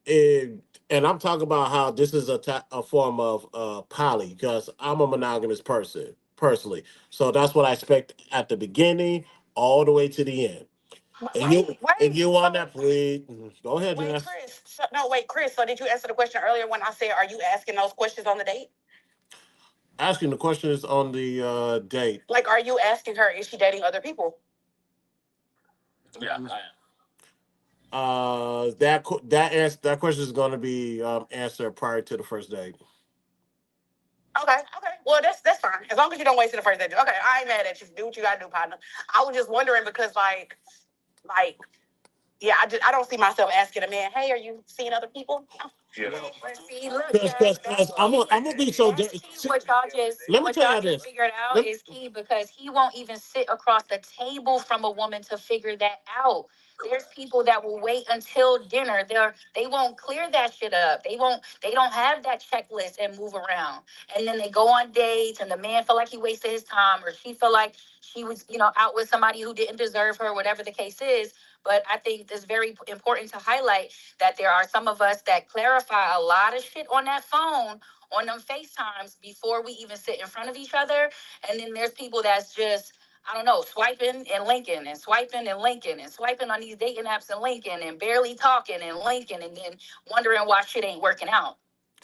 [SPEAKER 1] And, and I'm talking about how this is a form of poly because I'm a monogamous person personally. So that's what I expect at the beginning all the way to the end. And you on that, please. Go ahead,
[SPEAKER 2] Wait,
[SPEAKER 1] Jess.
[SPEAKER 2] Chris. No, wait, Chris. So did you answer the question earlier when I said, "Are you asking those questions on the date?"
[SPEAKER 1] Asking the questions on the date.
[SPEAKER 2] Like, are you asking her, is she dating other people?
[SPEAKER 7] Yeah,
[SPEAKER 1] That question is going to be answered prior to the first date.
[SPEAKER 2] Okay, okay. Well, that's fine. As long as you don't waste it the first date. Okay, I ain't mad at you. Do what you gotta do, partner. I was just wondering because, like, yeah, I don't see myself asking a man, "Hey, are you seeing other people?"
[SPEAKER 7] yeah.
[SPEAKER 5] But see, look,
[SPEAKER 1] Because I'm gonna be so.
[SPEAKER 5] that's key. What y'all just
[SPEAKER 1] Let me
[SPEAKER 5] what
[SPEAKER 1] tell
[SPEAKER 5] y'all
[SPEAKER 1] you
[SPEAKER 5] just
[SPEAKER 1] this.
[SPEAKER 5] figured out
[SPEAKER 1] Let,
[SPEAKER 5] is key because he won't even sit across the table from a woman to figure that out. There's people that will wait until dinner. They won't clear that shit up. They don't have that checklist and move around. And then they go on dates and the man feel like he wasted his time or she feel like she was, out with somebody who didn't deserve her, whatever the case is. But I think it's very important to highlight that there are some of us that clarify a lot of shit on that phone, on them FaceTimes before we even sit in front of each other. And then there's people that's just, I don't know, swiping and linking and swiping and linking and swiping on these dating apps and linking and barely talking and linking and then wondering why shit ain't working out.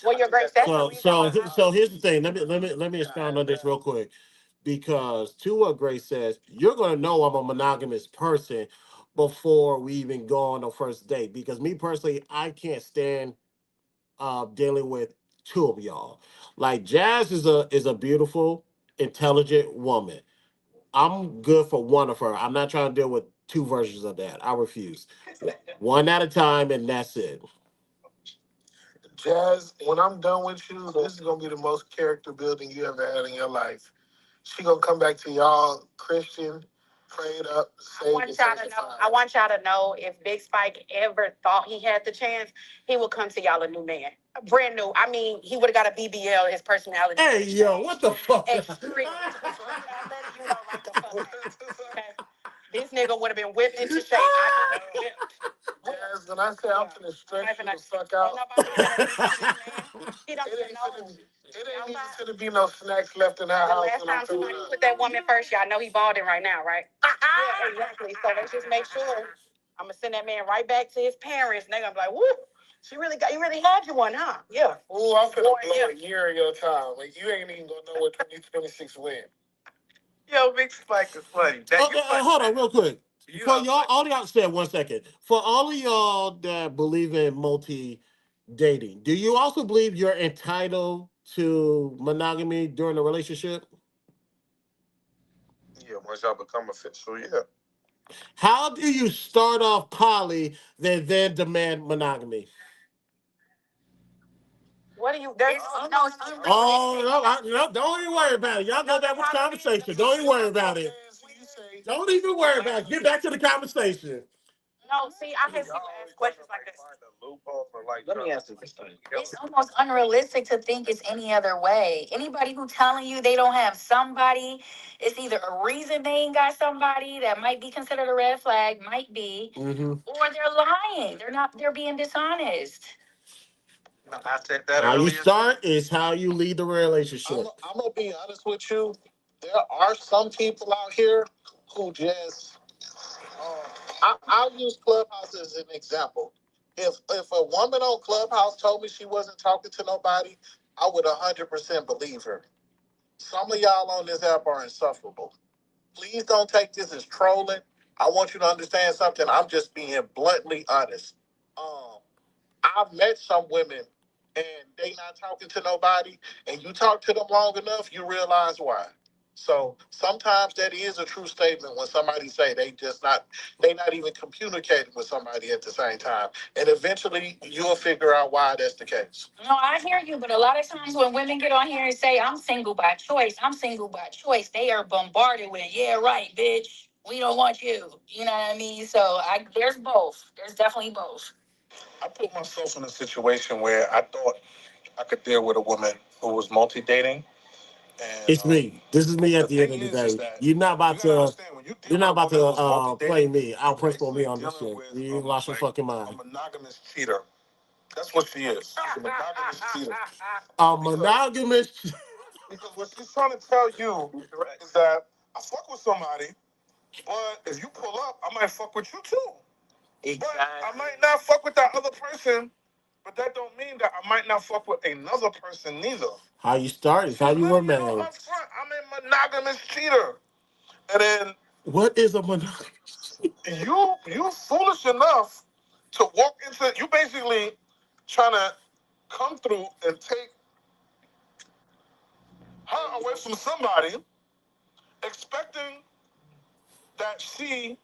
[SPEAKER 2] Well, your grace. That's the
[SPEAKER 1] so
[SPEAKER 2] reason
[SPEAKER 1] so
[SPEAKER 2] why.
[SPEAKER 1] so here's the thing. Let me expound on this real quick. Because to what Grace says, you're gonna know I'm a monogamous person before we even go on the first date. Because me personally, I can't stand dealing with two of y'all. Like Jazz is a beautiful, intelligent woman. I'm good for one of her. I'm not trying to deal with two versions of that. I refuse. One at a time, and that's it.
[SPEAKER 6] Jazz, when I'm done with you, this is gonna be the most character building you ever had in your life. She gonna come back to y'all Christian, prayed up, saved and sanctified.
[SPEAKER 2] I want y'all to know if Big Spike ever thought he had the chance, he would come to y'all a new man. Brand new. I mean, he would have got a BBL, his personality.
[SPEAKER 1] Hey, yo, what the fuck?
[SPEAKER 2] Extreme. I'm letting you know right the fuck now. Okay. This nigga would have been whipped into shape. I mean,
[SPEAKER 6] Jazz, when I say I'm finna stretch you the fuck
[SPEAKER 2] ain't
[SPEAKER 6] out,
[SPEAKER 2] nobody finna, man. He don't
[SPEAKER 6] it
[SPEAKER 2] even
[SPEAKER 6] ain't
[SPEAKER 2] know.
[SPEAKER 6] finna,
[SPEAKER 1] It ain't even gonna be no snacks left in our house.
[SPEAKER 2] Last time somebody put that woman first, y'all know he balding right now, right? Yeah, exactly. So let's just make sure. I'm gonna send that man right back to his parents, and they're gonna be like, "Woo, you really had you one, huh?" Yeah.
[SPEAKER 1] Ooh, I'm finna blow a year of your time. Like you ain't even gonna know what 2026 win.
[SPEAKER 7] Yo, Big Spike is funny.
[SPEAKER 1] Hold on, real quick. For y'all, all y'all said 1 second. For all of y'all that believe in multi dating, do you also believe you're entitled to monogamy during the relationship?
[SPEAKER 7] Yeah, once y'all become official, yeah.
[SPEAKER 1] How do you start off poly, then demand monogamy?
[SPEAKER 2] What do you? There's
[SPEAKER 1] Oh, no, don't even worry about it. Y'all go back with the conversation. Don't even worry about it. Don't even worry about it. Get back to the conversation.
[SPEAKER 2] No, see, I can see you ask questions like this.
[SPEAKER 3] Let me ask you this thing.
[SPEAKER 4] It's almost unrealistic to think it's any other way. Anybody who telling you they don't have somebody, it's either a reason they ain't got somebody that might be considered a red flag, might be, or they're lying. They're not. They're being dishonest.
[SPEAKER 3] I said that
[SPEAKER 1] How you
[SPEAKER 3] earlier.
[SPEAKER 1] start is how you lead the relationship.
[SPEAKER 6] I'm gonna be honest with you. There are some people out here who just. I'll use Clubhouse as an example. If a woman on Clubhouse told me she wasn't talking to nobody, I would 100% believe her. Some of y'all on this app are insufferable. Please don't take this as trolling. I want you to understand something. I'm just being bluntly honest. Um, I've met some women and they not talking to nobody, and you talk to them long enough, you realize why. So sometimes that is a true statement when somebody say they not even communicating with somebody at the same time, and eventually you'll figure out why that's the case.
[SPEAKER 4] No, I hear you, but a lot of times when women get on here and say, I'm single by choice, they are bombarded with, yeah, right, bitch. We don't want you. You know what I mean? So there's both. There's definitely both.
[SPEAKER 6] I put myself in a situation where I thought I could deal with a woman who was multi dating. And
[SPEAKER 1] It's me. This is me at the end of the day. You're not about to. You're not about to play me. Out principle me on this shit. You lost your fucking
[SPEAKER 6] a
[SPEAKER 1] mind.
[SPEAKER 6] monogamous cheater. That's what she is. She's a monogamous cheater.
[SPEAKER 1] A monogamous.
[SPEAKER 6] Because what she's trying to tell you is that I fuck with somebody, but if you pull up, I might fuck with you too. Exactly. But I might not fuck with that other person, but that don't mean that I might not fuck with another person neither.
[SPEAKER 1] How you start is how you were married.
[SPEAKER 6] I'm a monogamous cheater. And then
[SPEAKER 1] what is a monogamous?
[SPEAKER 6] You foolish enough to walk into you basically trying to come through and take her away from somebody, expecting that she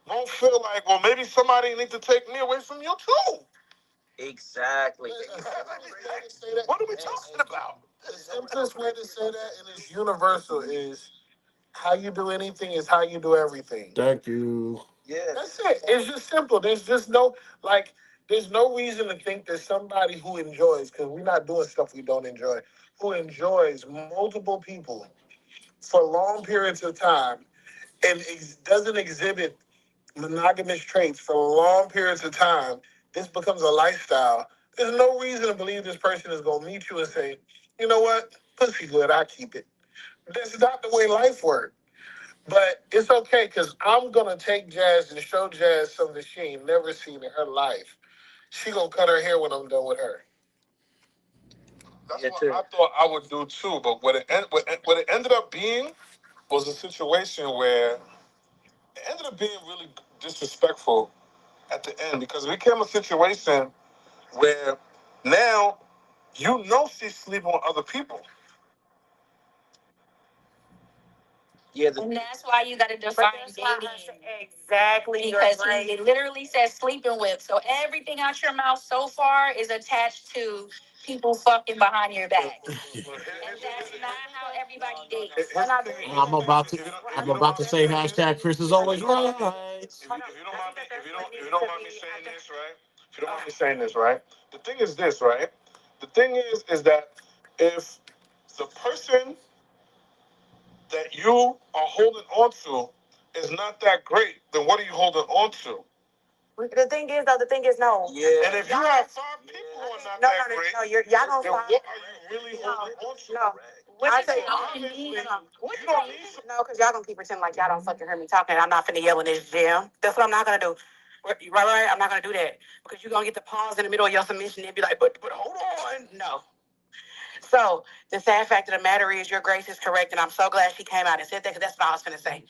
[SPEAKER 6] won't feel like, well, maybe somebody needs to take me away from you too.
[SPEAKER 3] Exactly.
[SPEAKER 6] What are we talking about?
[SPEAKER 1] The simplest way to say that, and it's universal, is how you do anything is how you do everything. Thank you.
[SPEAKER 6] Yeah.
[SPEAKER 1] That's it. It's just simple. There's just no, like, there's no reason to think that somebody who enjoys, because we're not doing stuff we don't enjoy, who enjoys multiple people for long periods of time and doesn't exhibit monogamous traits for long periods of time, this becomes a lifestyle. There's no reason to believe this person is going to meet you and say, you know what, pussy good, I keep it. That's not the way life works. But it's okay because I'm going to take Jazz and show Jazz something she ain't never seen in her life. She going to cut her hair when I'm done with her.
[SPEAKER 6] That's what I thought I would do too. But what it ended up being was a situation where it ended up being really disrespectful at the end because it became a situation where now you know she's sleeping with other people.
[SPEAKER 4] Yeah, and that's why you got to define dating.
[SPEAKER 2] Exactly.
[SPEAKER 4] Because it literally says sleeping with. So everything out your mouth so far is attached to people fucking behind your back. And that's not how everybody dates.
[SPEAKER 1] I'm about to say hashtag Chris is always right.
[SPEAKER 6] If you don't mind me saying this, right? If you don't mind me saying this, right? The thing is this, right? The thing is that if the person that you are holding on to is not that great, then what are you holding on to?
[SPEAKER 2] The thing is, no.
[SPEAKER 6] Yeah. And if you have 5 people who are not that great,
[SPEAKER 2] y'all don't
[SPEAKER 6] then what are you
[SPEAKER 3] really holding on to
[SPEAKER 2] No.
[SPEAKER 5] What
[SPEAKER 2] I
[SPEAKER 5] you
[SPEAKER 2] say
[SPEAKER 5] say?
[SPEAKER 3] obviously
[SPEAKER 2] you
[SPEAKER 3] you don't need some.
[SPEAKER 2] no, because y'all gonna keep pretending like y'all don't fucking hear me talking. And I'm not finna yell in this gym. That's what I'm not gonna do. Right. I'm not gonna do that because you're gonna get the pause in the middle of your submission and be like, but hold on, no. So the sad fact of the matter is, your grace is correct, and I'm so glad she came out and said that because that's what I was finna say.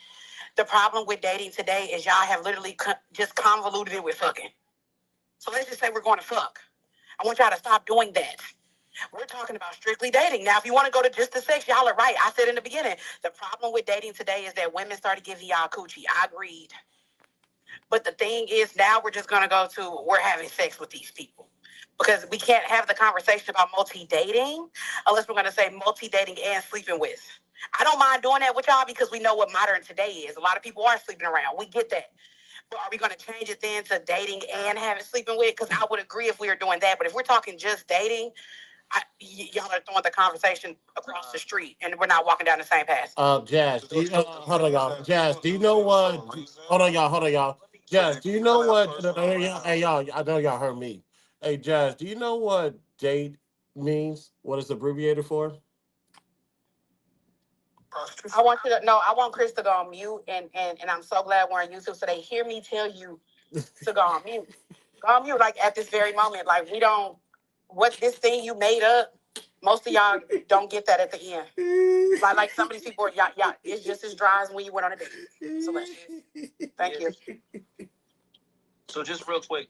[SPEAKER 2] The problem with dating today is y'all have literally just convoluted it with fucking. So let's just say we're going to fuck. I want y'all to stop doing that. We're talking about strictly dating. Now, if you want to go to just the sex, y'all are right. I said in the beginning, the problem with dating today is that women started giving y'all coochie. I agreed. But the thing is, now we're just going to go to, we're having sex with these people. Because we can't have the conversation about multi-dating unless we're going to say multi-dating and sleeping with. I don't mind doing that with y'all because we know what modern today is. A lot of people are sleeping around. We get that. But are we going to change it then to dating and having sleeping with? Because I would agree if we were doing that. But if we're talking just dating, y'all are throwing the conversation across the street, and we're not walking down the same path.
[SPEAKER 1] Jazz, do you, hold on, y'all. Jazz, do you know what? Hold on, y'all. Jazz, do you know what? Hey, y'all, I know y'all heard me. Hey, Jazz, do you know what date means? What it's abbreviated for?
[SPEAKER 2] I want you to know. I want Chris to go on mute, and I'm so glad we're on YouTube so they hear me tell you to go on mute. Go on mute, like at this very moment. Like we don't. What this thing you made up? Most of y'all don't get that at the end. Like some of these people, y'all, it's just as dry as when you went on a date. So let's just, thank you.
[SPEAKER 6] So just real quick,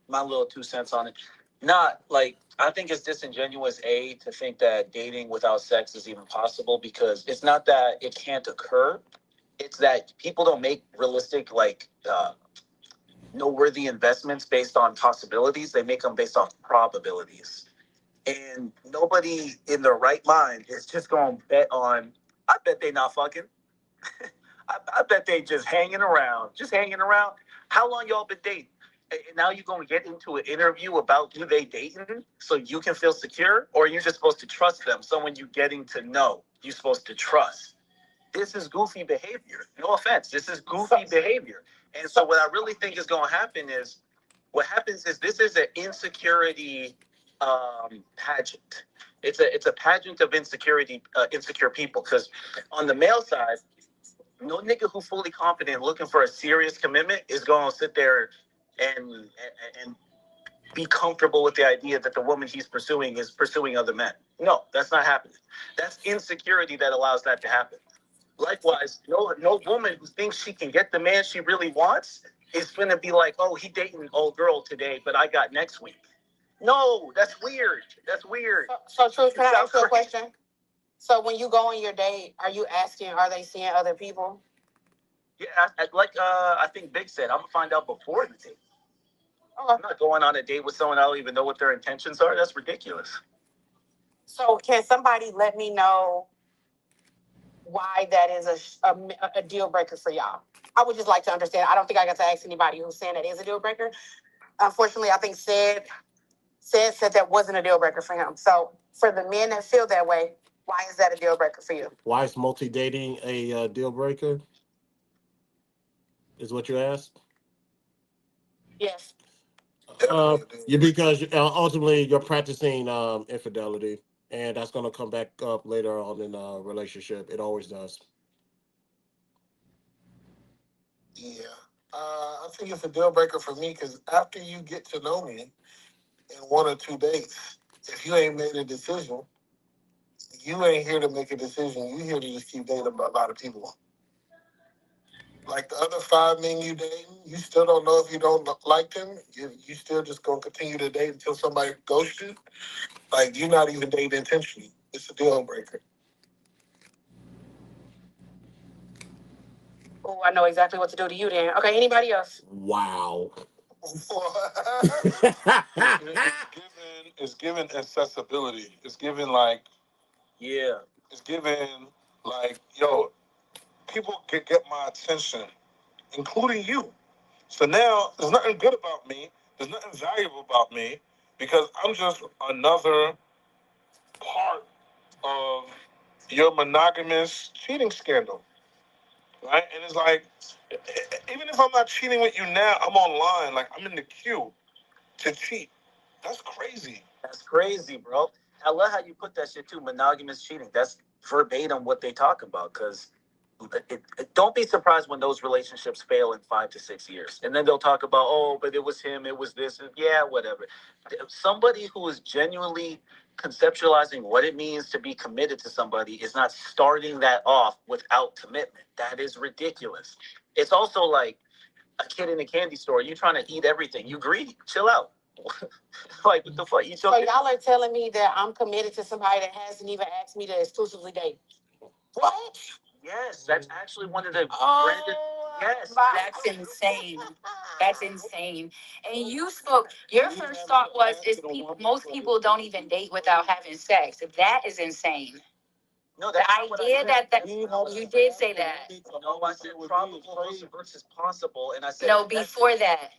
[SPEAKER 6] my little 2 cents on it. Not like I think it's disingenuous to think that dating without sex is even possible because it's not that it can't occur. It's that people don't make realistic noteworthy investments based on possibilities. They make them based off probabilities. And nobody in their right mind is just going to bet on. I bet they not fucking. I bet they just hanging around, How long y'all been dating? And now you're going to get into an interview about who they dating so you can feel secure, or you're just supposed to trust them. Someone you getting to know, you're supposed to trust. This is goofy behavior. No offense, this is goofy behavior. And so what I really think is going to happen is, what happens is this is an insecurity pageant. It's a pageant of insecurity, insecure people. Because on the male side, no nigga who fully confident looking for a serious commitment is going to sit there and be comfortable with the idea that the woman he's pursuing is pursuing other men. No, that's not happening. That's insecurity that allows that to happen. Likewise, no woman who thinks she can get the man she really wants is gonna be like, oh, he dating an old girl today, but I got next week. No, that's weird. That's weird.
[SPEAKER 2] So Truth, can I ask you a question? So when you go on your date, are you asking, are they seeing other people?
[SPEAKER 6] Yeah, I think Big said, I'm gonna find out before the date.
[SPEAKER 2] Okay.
[SPEAKER 6] I'm not going on a date with someone I don't even know what their intentions are. That's ridiculous.
[SPEAKER 2] So can somebody let me know why that is a deal breaker for y'all? I would just like to understand. I don't think I got to ask anybody who's saying that is a deal breaker. Unfortunately, I think said that wasn't a deal breaker for him. So for the men that feel that way, why is that a deal breaker for you?
[SPEAKER 1] Why is multi dating a deal breaker? Is what you asked?
[SPEAKER 2] Yes.
[SPEAKER 1] Because ultimately you're practicing infidelity, and that's going to come back up later on in a relationship. It always does.
[SPEAKER 3] Yeah. I think it's a deal breaker for me because after you get to know me in 1 or 2 dates, if you ain't made a decision, you ain't here to make a decision. You here to just keep dating a lot of people. Like the other 5 men you dating, you still don't know if you don't like them. You still just gonna continue to date until somebody ghosts you. Like you're not even dating intentionally. It's a deal breaker.
[SPEAKER 2] Oh, I know exactly what to do to you then. Okay, anybody else?
[SPEAKER 1] Wow.
[SPEAKER 3] It's given accessibility. It's given like
[SPEAKER 6] Yeah.
[SPEAKER 3] it's given like yo, people can get my attention, including you. So now there's nothing good about me. There's nothing valuable about me because I'm just another part of your monogamous cheating scandal, right? And it's like, even if I'm not cheating with you now, I'm online. Like I'm in the queue to cheat. That's crazy.
[SPEAKER 6] That's crazy, bro. I love how you put that shit too. Monogamous cheating. That's verbatim what they talk about. Because don't be surprised when those relationships fail in 5 to 6 years, and then they'll talk about, oh, but it was him, it was this, and yeah, whatever. Somebody who is genuinely conceptualizing what it means to be committed to somebody is not starting that off without commitment. That is ridiculous. It's also like a kid in a candy store. You trying to eat everything. You greedy. Chill out. Like, what the fuck?
[SPEAKER 2] So y'all are telling me that I'm committed to somebody that hasn't even asked me to exclusively date. What?
[SPEAKER 6] Yes, that's actually one of the yes.
[SPEAKER 2] That's insane. That's insane. And you spoke. Your first thought was, is people? Most people don't even date without having sex. That is insane.
[SPEAKER 6] No,
[SPEAKER 2] The
[SPEAKER 6] that's not what I
[SPEAKER 2] idea
[SPEAKER 6] said.
[SPEAKER 2] that you did say that.
[SPEAKER 6] No, I said probable versus possible, and I said
[SPEAKER 2] No, before that.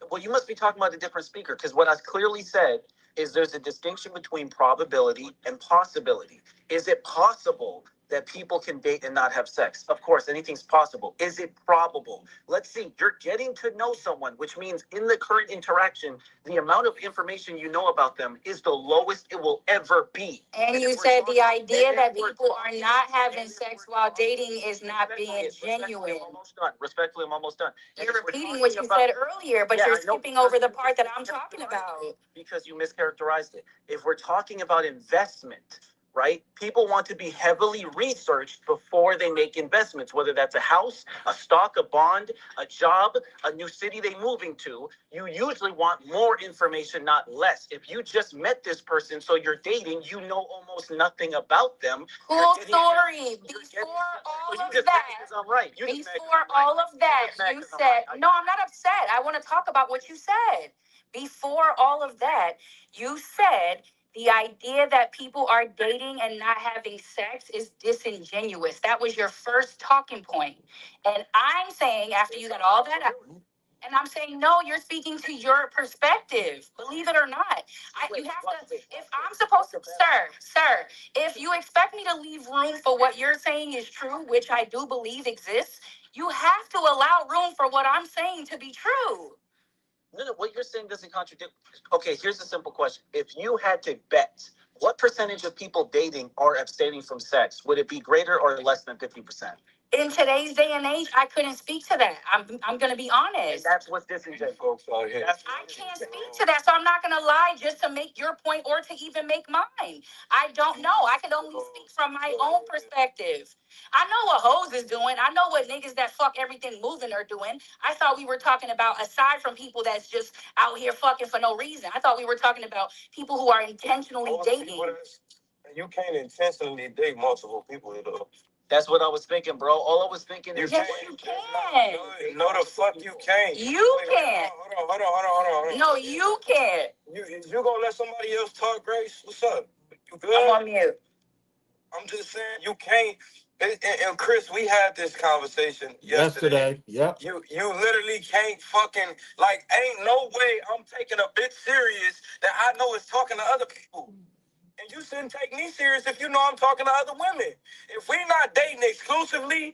[SPEAKER 6] well, you must be talking about a different speaker, because what I clearly said is there's a distinction between probability and possibility. Is it possible that people can date and not have sex? Of course, anything's possible. Is it probable? Let's see. You're getting to know someone, which means in the current interaction, the amount of information you know about them is the lowest it will ever be.
[SPEAKER 2] And you said the idea that people are not having sex while dating is not being genuine.
[SPEAKER 6] I'm almost done. Respectfully, I'm almost done.
[SPEAKER 2] You're repeating what you said earlier, but you're skipping over the part that I'm talking about.
[SPEAKER 6] Because you mischaracterized it. If we're talking about investment, right? People want to be heavily researched before they make investments, whether that's a house, a stock, a bond, a job, a new city they're moving to. You usually want more information, not less. If you just met this person, so you're dating, you know almost nothing about them.
[SPEAKER 2] Cool story. Before all of that,
[SPEAKER 6] I'm right.
[SPEAKER 2] Before all of that, you said, no, I'm not upset. I want to talk about what you said. Before all of that, you said the idea that people are dating and not having sex is disingenuous. That was your first talking point. And I'm saying, after you got all that out, and I'm saying, no, you're speaking to your perspective. Believe it or not. You have to, if I'm supposed to, sir, if you expect me to leave room for what you're saying is true, which I do believe exists, you have to allow room for what I'm saying to be true.
[SPEAKER 6] No, what you're saying doesn't contradict. Okay, here's a simple question. If you had to bet, what percentage of people dating are abstaining from sex? Would it be greater or less than 50%?
[SPEAKER 2] In today's day and age, I couldn't speak to that. I'm going to be honest.
[SPEAKER 6] And that's what's disingenuous, folks. Out here.
[SPEAKER 2] I can't speak to that, so I'm not going to lie just to make your point or to even make mine. I don't know. I can only speak from my own perspective. I know what hoes is doing. I know what niggas that fuck everything moving are doing. I thought we were talking about, aside from people that's just out here fucking for no reason, I thought we were talking about people who are intentionally dating.
[SPEAKER 9] You can't intentionally date multiple people, though.
[SPEAKER 6] That's what I was thinking, bro. All I was thinking is...
[SPEAKER 2] Yes, you can.
[SPEAKER 9] No, the fuck you can't.
[SPEAKER 2] You can't.
[SPEAKER 9] Hold on.
[SPEAKER 2] No, you can't.
[SPEAKER 9] You gonna let somebody else talk, Grace? What's up? You good?
[SPEAKER 2] I'm on mute.
[SPEAKER 9] I'm just saying, you can't... And Chris, we had this conversation yesterday.
[SPEAKER 1] Yep.
[SPEAKER 9] You literally can't fucking... Like, ain't no way I'm taking a bitch serious that I know is talking to other people. And you shouldn't take me serious if you know I'm talking to other women. If we're not dating exclusively,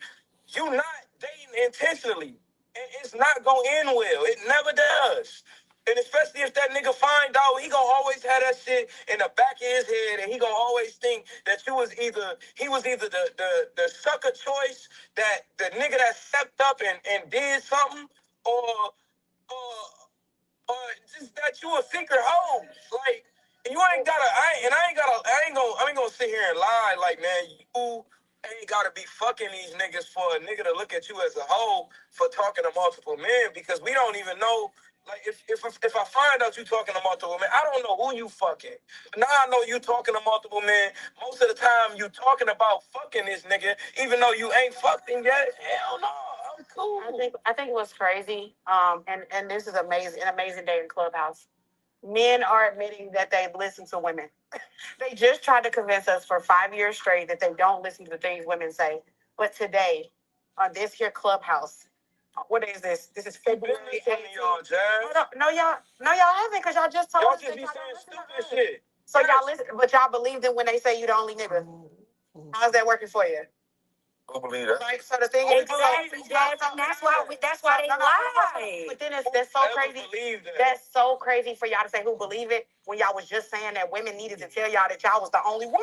[SPEAKER 9] you not dating intentionally. And it's not going to end well. It never does. And especially if that nigga find out, he going to always have that shit in the back of his head, and he going to always think that he was either the sucker choice, that the nigga that stepped up and did something, or just that you a secret hoe. Like, you ain't gotta. I ain't gonna sit here and lie. Like, man, you ain't gotta be fucking these niggas for a nigga to look at you as a hoe for talking to multiple men, because we don't even know. Like, if I find out you talking to multiple men, I don't know who you fucking. Now I know you talking to multiple men. Most of the time you talking about fucking this nigga, even though you ain't fucking yet. Hell no. I'm cool.
[SPEAKER 2] I think what's crazy, and this is amazing, an amazing day in Clubhouse. Men are admitting that they listen to women. They just tried to convince us for 5 years straight that they don't listen to the things women say. But today, on this here Clubhouse, what is this? This is February 18th. No, y'all haven't, because y'all just told us.
[SPEAKER 9] Y'all just be saying stupid shit.
[SPEAKER 2] So y'all listen, but y'all believe them when they say you the only nigga. How's that working for you?
[SPEAKER 6] Who believe that?
[SPEAKER 3] Like, so the thing is,
[SPEAKER 2] Exactly, Jazz, and that's why they lie. But then that's so crazy. That's so crazy for y'all to say who believe it when y'all was just saying that women needed to tell y'all that y'all was the only one.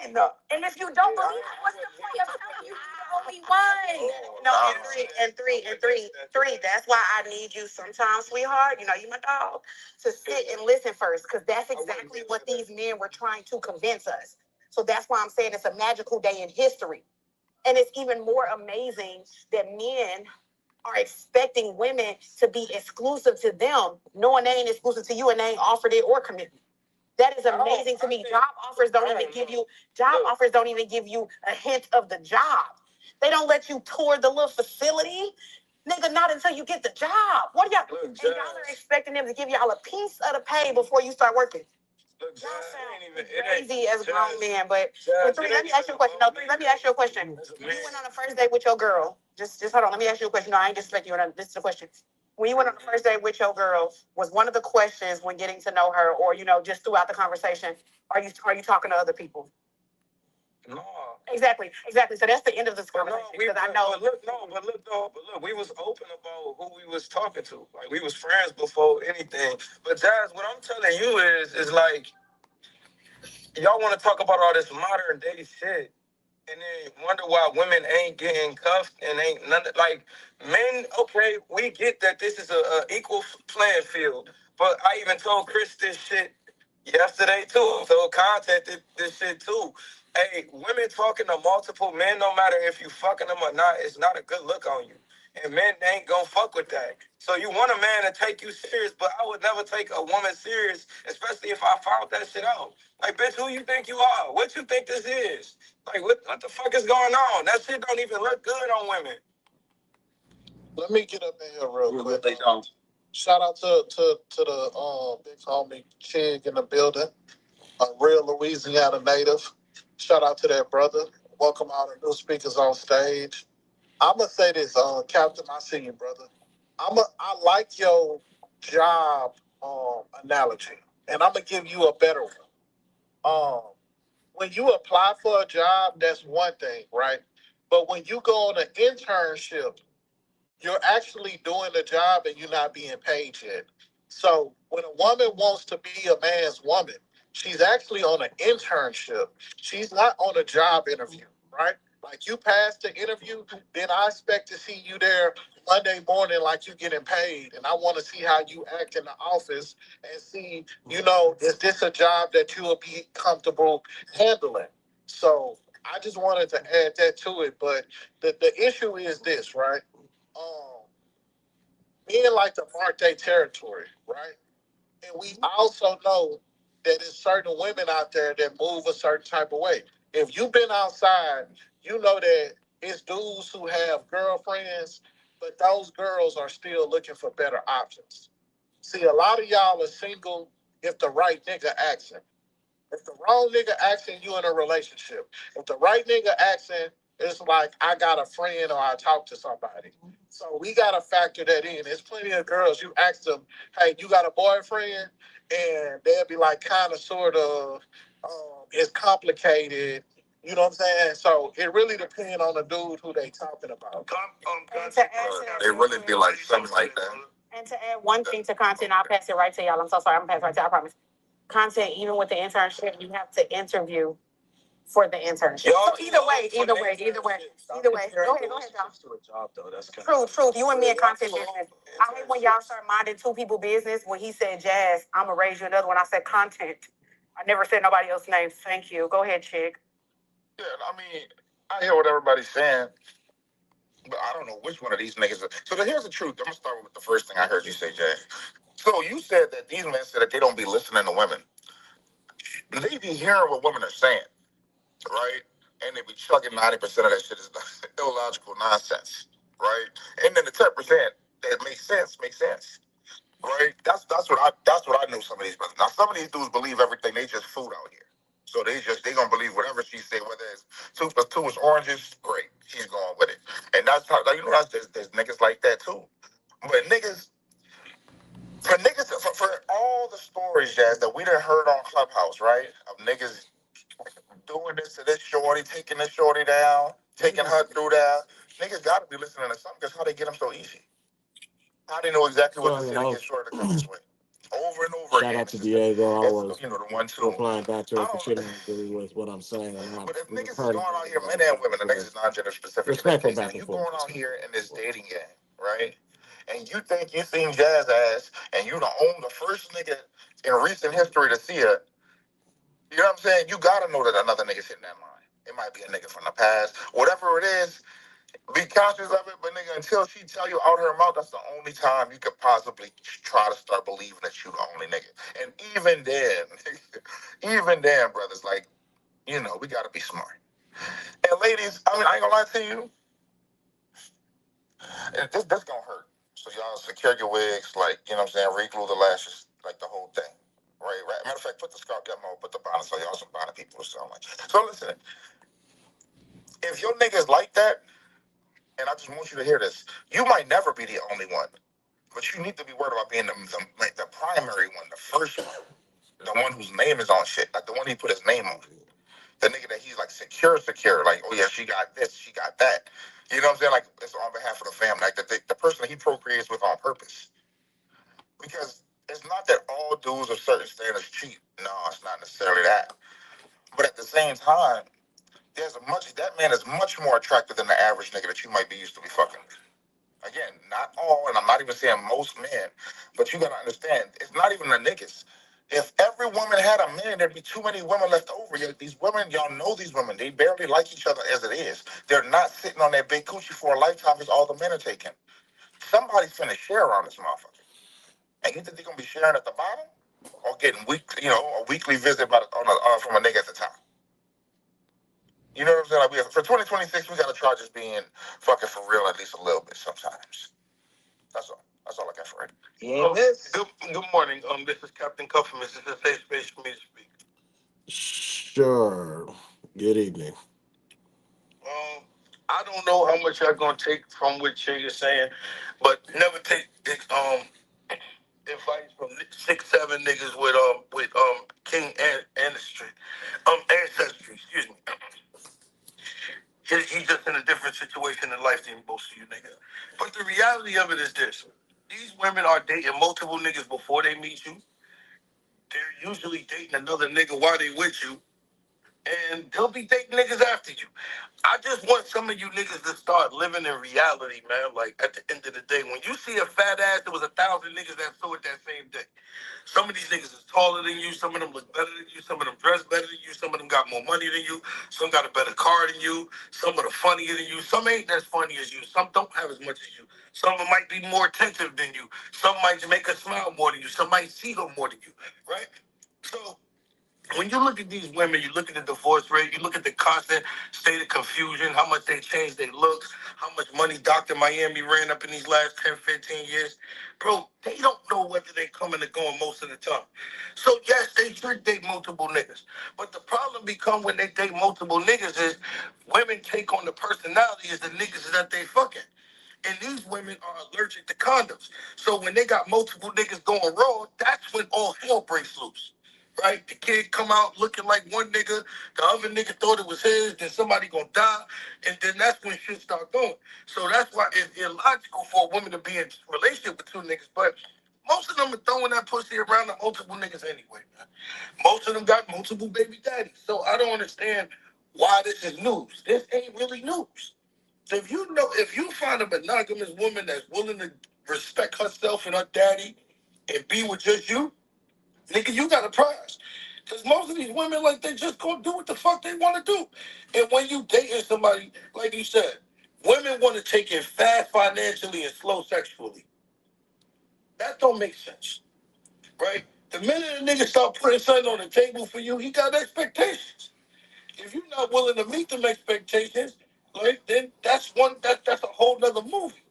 [SPEAKER 2] And if you don't believe it, what's the point of telling you you're the only one? No, and three. That's why I need you sometimes, sweetheart. You know, you my dog, to sit and listen first, because that's exactly what these men were trying to convince us. So that's why I'm saying it's a magical day in history. And it's even more amazing that men are expecting women to be exclusive to them, knowing they ain't exclusive to you and they ain't offered it or commitment. That is amazing to me. Job offers don't even give you a hint of the job. They don't let you tour the little facility. Nigga, not until you get the job. What are y'all? And y'all are expecting them to give y'all a piece of the pay before you start working. Y'all sound crazy as grown men, but three, let me ask you a question. No, three, let me ask you a question. When you went on a first date with your girl, just hold on, let me ask you a question. No, I ain't disrespecting you. This is a question. When you went on the first date with your girl, was one of the questions when getting to know her, or just throughout the conversation, are you talking to other people?
[SPEAKER 9] No.
[SPEAKER 2] Exactly. So that's the end of this conversation. Because I know.
[SPEAKER 9] But look, we was open about who we was talking to. Like, we was friends before anything. But Jazz, what I'm telling you is like, y'all want to talk about all this modern day shit, and then wonder why women ain't getting cuffed and ain't none like men. Okay, we get that this is a equal playing field, but I even told Chris this shit yesterday too. So content this shit too. Hey, women talking to multiple men, no matter if you fucking them or not, it's not a good look on you. And men ain't gonna fuck with that. So you want a man to take you serious, but I would never take a woman serious, especially if I found that shit out. Like, bitch, who you think you are? What you think this is? Like, what the fuck is going on? That shit don't even look good on women.
[SPEAKER 6] Let me get up in here real quick. They don't. Shout out to the big homie Chig in the building, a real Louisiana native. Shout out to that brother. Welcome all the new speakers on stage. I'ma say this, Captain. I see you, brother. I like your job analogy, and I'm gonna give you a better one. When you apply for a job, that's one thing, right? But when you go on an internship, you're actually doing the job and you're not being paid yet. So when a woman wants to be a man's woman, she's actually on an internship. She's not on a job interview, right? Like, you pass the interview, then I expect to see you there Monday morning like you getting paid. And I want to see how you act in the office and see, is this a job that you will be comfortable handling? So I just wanted to add that to it. But the issue is this, right? um, Men like to mark their territory, right? And we also know that there's certain women out there that move a certain type of way. If you've been outside, you know that it's dudes who have girlfriends, but those girls are still looking for better options. See, a lot of y'all are single if the right nigga asks. If the wrong nigga asking, you in a relationship. If the right nigga asking, it's like I got a friend or I talk to somebody. So we gotta factor that in. There's plenty of girls you ask them, hey, you got a boyfriend? And they'll be like kind of sort of it's complicated. You know what I'm saying? So it really depends on the dude who they talking about.
[SPEAKER 2] They really be like something like that. And to add one thing to content, I'll pass it right to y'all. I'm so sorry. I'm gonna pass it right to y'all, I promise. Content, even with the internship, you have to interview for the internship. So either way. Go ahead, John. Truth. You and me in content business. I hate when y'all start minding two people business. When he said Jazz, I'm gonna raise you another one. I said content. I never said nobody else's name. Thank you. Go ahead, Chick.
[SPEAKER 6] Yeah, I mean, I hear what everybody's saying, but I don't know which one of these niggas. So here's the truth. I'm gonna start with the first thing I heard you say, Jay. So you said that these men said that they don't be listening to women. They be hearing what women are saying, right? And they be chugging 90% of that shit is illogical nonsense, right? And then the 10% that makes sense, right? That's what I know. Some of these brothers. Now some of these dudes believe everything. They just food out here, so they gonna believe whatever she say. Whether it's 2 plus 2 is oranges, great, she's going with it. And that's how, like, there's niggas like that too. But for all the stories, Jazz, that we done heard on Clubhouse, right? Of niggas doing this to this shorty, taking this shorty down. taking her through that. Niggas gotta be listening to something because how they get them so easy. How they know exactly what
[SPEAKER 1] So,
[SPEAKER 6] to
[SPEAKER 1] you
[SPEAKER 6] say to
[SPEAKER 1] know,
[SPEAKER 6] get shorter to come this way. Over and over
[SPEAKER 1] shout
[SPEAKER 6] again.
[SPEAKER 1] out to Diego. I
[SPEAKER 6] It's
[SPEAKER 1] was
[SPEAKER 6] you know the one two.
[SPEAKER 1] replying back to
[SPEAKER 6] I
[SPEAKER 1] her because she
[SPEAKER 6] don't.
[SPEAKER 1] didn't agree with what I'm saying. And
[SPEAKER 6] But if niggas is
[SPEAKER 1] her and
[SPEAKER 6] going out here, men
[SPEAKER 1] Diego
[SPEAKER 6] and women, the niggas is
[SPEAKER 1] was
[SPEAKER 6] non-gender specific in this
[SPEAKER 1] respectful
[SPEAKER 6] case.
[SPEAKER 1] back
[SPEAKER 6] When
[SPEAKER 1] and
[SPEAKER 6] you
[SPEAKER 1] forth.
[SPEAKER 6] going out here in this dating game, right? And you think you seen Jazz ass, and you the first nigga in recent history to see it. You know what I'm saying? You gotta know that another nigga's hitting that line. It might be a nigga from the past, whatever it is. Be conscious of it, but nigga, until she tell you out her mouth, that's the only time you could possibly try to start believing that you the only nigga. And even then, even then, brothers, like we gotta be smart. And ladies, I mean, I ain't gonna lie to you, this gonna hurt. So y'all secure your wigs, like what I'm saying, reglue the lashes, like the whole thing. Right. Matter of fact, put the scarf down, put the bonnet, so y'all some bonnet people or something like. So listen, if your niggas like that, and I just want you to hear this, you might never be the only one. But you need to be worried about being the primary one, the first one, the one whose name is on shit, like the one he put his name on. The nigga that he's like secure, like, oh yeah, she got this, she got that. You know what I'm saying? Like it's on behalf of the family, like the person that he procreates with on purpose. Because it's not that all dudes of certain standards cheat. No, it's not necessarily that. But at the same time, that man is much more attractive than the average nigga that you might be used to be fucking. Again, not all, and I'm not even saying most men, but you gotta understand, it's not even the niggas. If every woman had a man, there'd be too many women left over. These women, y'all know these women, they barely like each other as it is. They're not sitting on that big coochie for a lifetime because all the men are taken. Somebody's finna share on this motherfucker. And you think they're gonna be sharing at the bottom? Or getting a weekly visit from a nigga at the top? You know what I'm saying? Like for 2026, we gotta try just being fucking for real at least a little bit sometimes. That's all. That's all I got for it.
[SPEAKER 9] Yeah. Good morning. This is Captain Cuffman. This is a safe space for me to speak.
[SPEAKER 1] Sure. Good evening.
[SPEAKER 9] I don't know how much y'all gonna take from what Jay is saying, but never take advice from 6, 7 niggas with king ancestry. Excuse me. He's just in a different situation in life than most of you niggas. But the reality of it is this: these women are dating multiple niggas before they meet you. They're usually dating another nigga while they with you, and they'll be dating niggas after you. I just want some of you niggas to start living in reality, man. Like at the end of the day, when you see a fat ass, there was 1,000 niggas that saw it that same day. Some of these niggas is taller than you. Some of them look better than you. Some of them dress better than you. Some of them got more money than you. Some got a better car than you. Some of them funnier than you. Some ain't as funny as you. Some don't have as much as you. Some of them might be more attentive than you. Some might make us smile more than you. Some might see her more than you, right? So when you look at these women, you look at the divorce rate, you look at the constant state of confusion, how much they changed their looks, how much money Dr. Miami ran up in these last 10, 15 years. Bro, they don't know whether they coming or going most of the time. So yes, they should date multiple niggas. But the problem become when they date multiple niggas is women take on the personality as the niggas that they fucking. And these women are allergic to condoms. So when they got multiple niggas going wrong, that's when all hell breaks loose. Right? The kid come out looking like one nigga, the other nigga thought it was his, then somebody gonna die, and then that's when shit start going. So that's why it's illogical for a woman to be in a relationship with two niggas, but most of them are throwing that pussy around to multiple niggas anyway, man. Most of them got multiple baby daddies. So I don't understand why this is news. This ain't really news. So if you find a monogamous woman that's willing to respect herself and her daddy and be with just you, nigga, you got a prize. Because most of these women, like, they just gonna do what the fuck they want to do. And when you dating somebody, like you said, women want to take it fast financially and slow sexually. That don't make sense, right? The minute a nigga start putting something on the table for you, he got expectations. If you're not willing to meet them expectations, like, then that's a whole nother movie,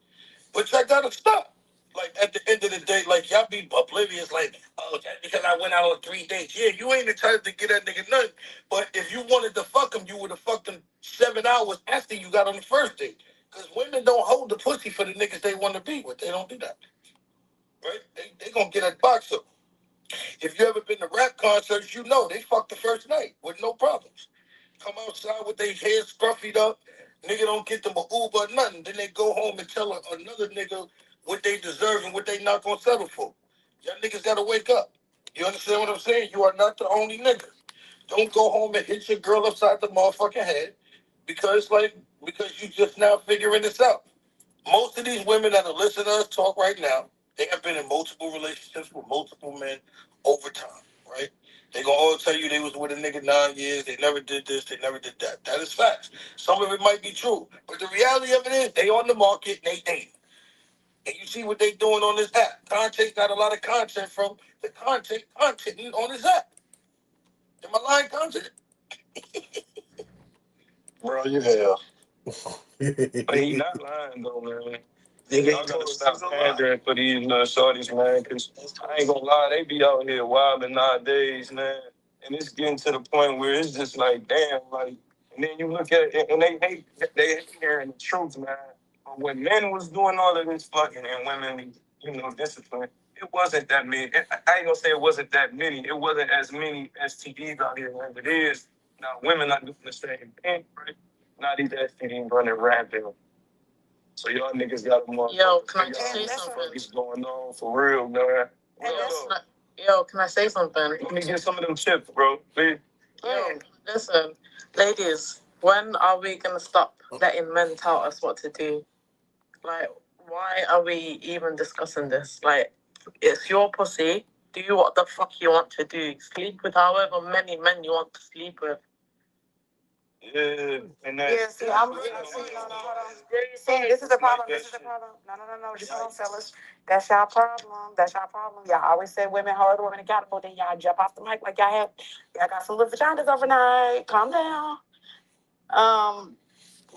[SPEAKER 9] which I gotta stop. Like at the end of the day, like y'all be oblivious, like, oh, just because I went out on 3 dates. Yeah, you ain't entitled to get that nigga nothing. But if you wanted to fuck him, you would have fucked him 7 hours after you got on the first date. Because women don't hold the pussy for the niggas they want to be with. They don't do that. Right? They gonna get a box up. If you ever been to rap concerts, you know they fuck the first night with no problems. Come outside with their hair scruffy up, Nigga don't get them a Uber or nothing. Then they go home and tell another nigga what they deserve and what they not gonna settle for. Y'all niggas gotta wake up. You understand what I'm saying? You are not the only nigga. Don't go home and hit your girl upside the motherfucking head because you just now figuring this out. Most of these women that are listening to us talk right now, they have been in multiple relationships with multiple men over time, right? They gonna all tell you they was with a nigga 9 years, they never did this, they never did that. That is facts. Some of it might be true, but the reality of it is they on the market and they dating. And you see what they doing on this app. Content got a lot of content from the content on this app. Am I lying, content? Bro, you hell. But he not lying though, man. Y'all gotta stop pandering for these little shorties, man. Cause I ain't gonna lie, they be out here wilding nowadays, man. And it's getting to the point where it's just like, damn, like. And then you look at it, and they hate hearing the truth, man. But when men was doing all of this fucking and women, discipline, it wasn't that many. I ain't gonna say it wasn't that many. It wasn't as many STDs out here as it is now. Women are doing the same thing, right? Now these STDs running rampant. So y'all niggas got more.
[SPEAKER 2] Yo, can I say something?
[SPEAKER 9] What's going on for real, man?
[SPEAKER 2] Yo, can I say something?
[SPEAKER 9] Let me get some of them chips, bro. Please.
[SPEAKER 2] Yo, listen, ladies, when are we gonna stop letting men tell us what to do? Like, why are we even discussing this? Like, it's your pussy. Do what the fuck you want to do. Sleep with however many men you want to sleep with.
[SPEAKER 9] Yeah, and that.
[SPEAKER 2] Yeah, see, I'm see, no, hold on. See, this is the problem. This is the problem. No. Just hold on, fellas. That's y'all problem. That's y'all problem. Y'all always say women hold women accountable. Then y'all jump off the mic like y'all got some little vaginas overnight. Calm down.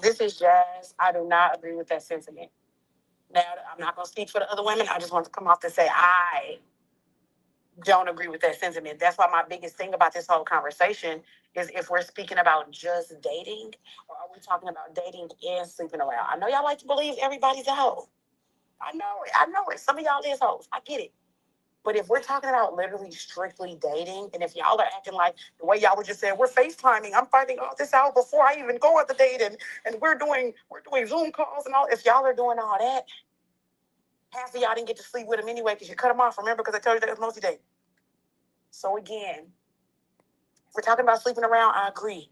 [SPEAKER 2] This is Jazz. I do not agree with that sentiment. Now, I'm not gonna speak for the other women. I just want to come off to say I don't agree with that sentiment. That's why my biggest thing about this whole conversation is if we're speaking about just dating, or are we talking about dating and sleeping around? I know y'all like to believe everybody's a hoe. I know it. I know it. Some of y'all is hoes. I get it. But if we're talking about literally strictly dating, and if y'all are acting like the way y'all were just saying, we're FaceTiming, I'm finding all this out before I even go on the date, and we're doing Zoom calls and all. If y'all are doing all that, half of y'all didn't get to sleep with him anyway because you cut him off. Remember, because I told you that was multi date. So again, if we're talking about sleeping around, I agree.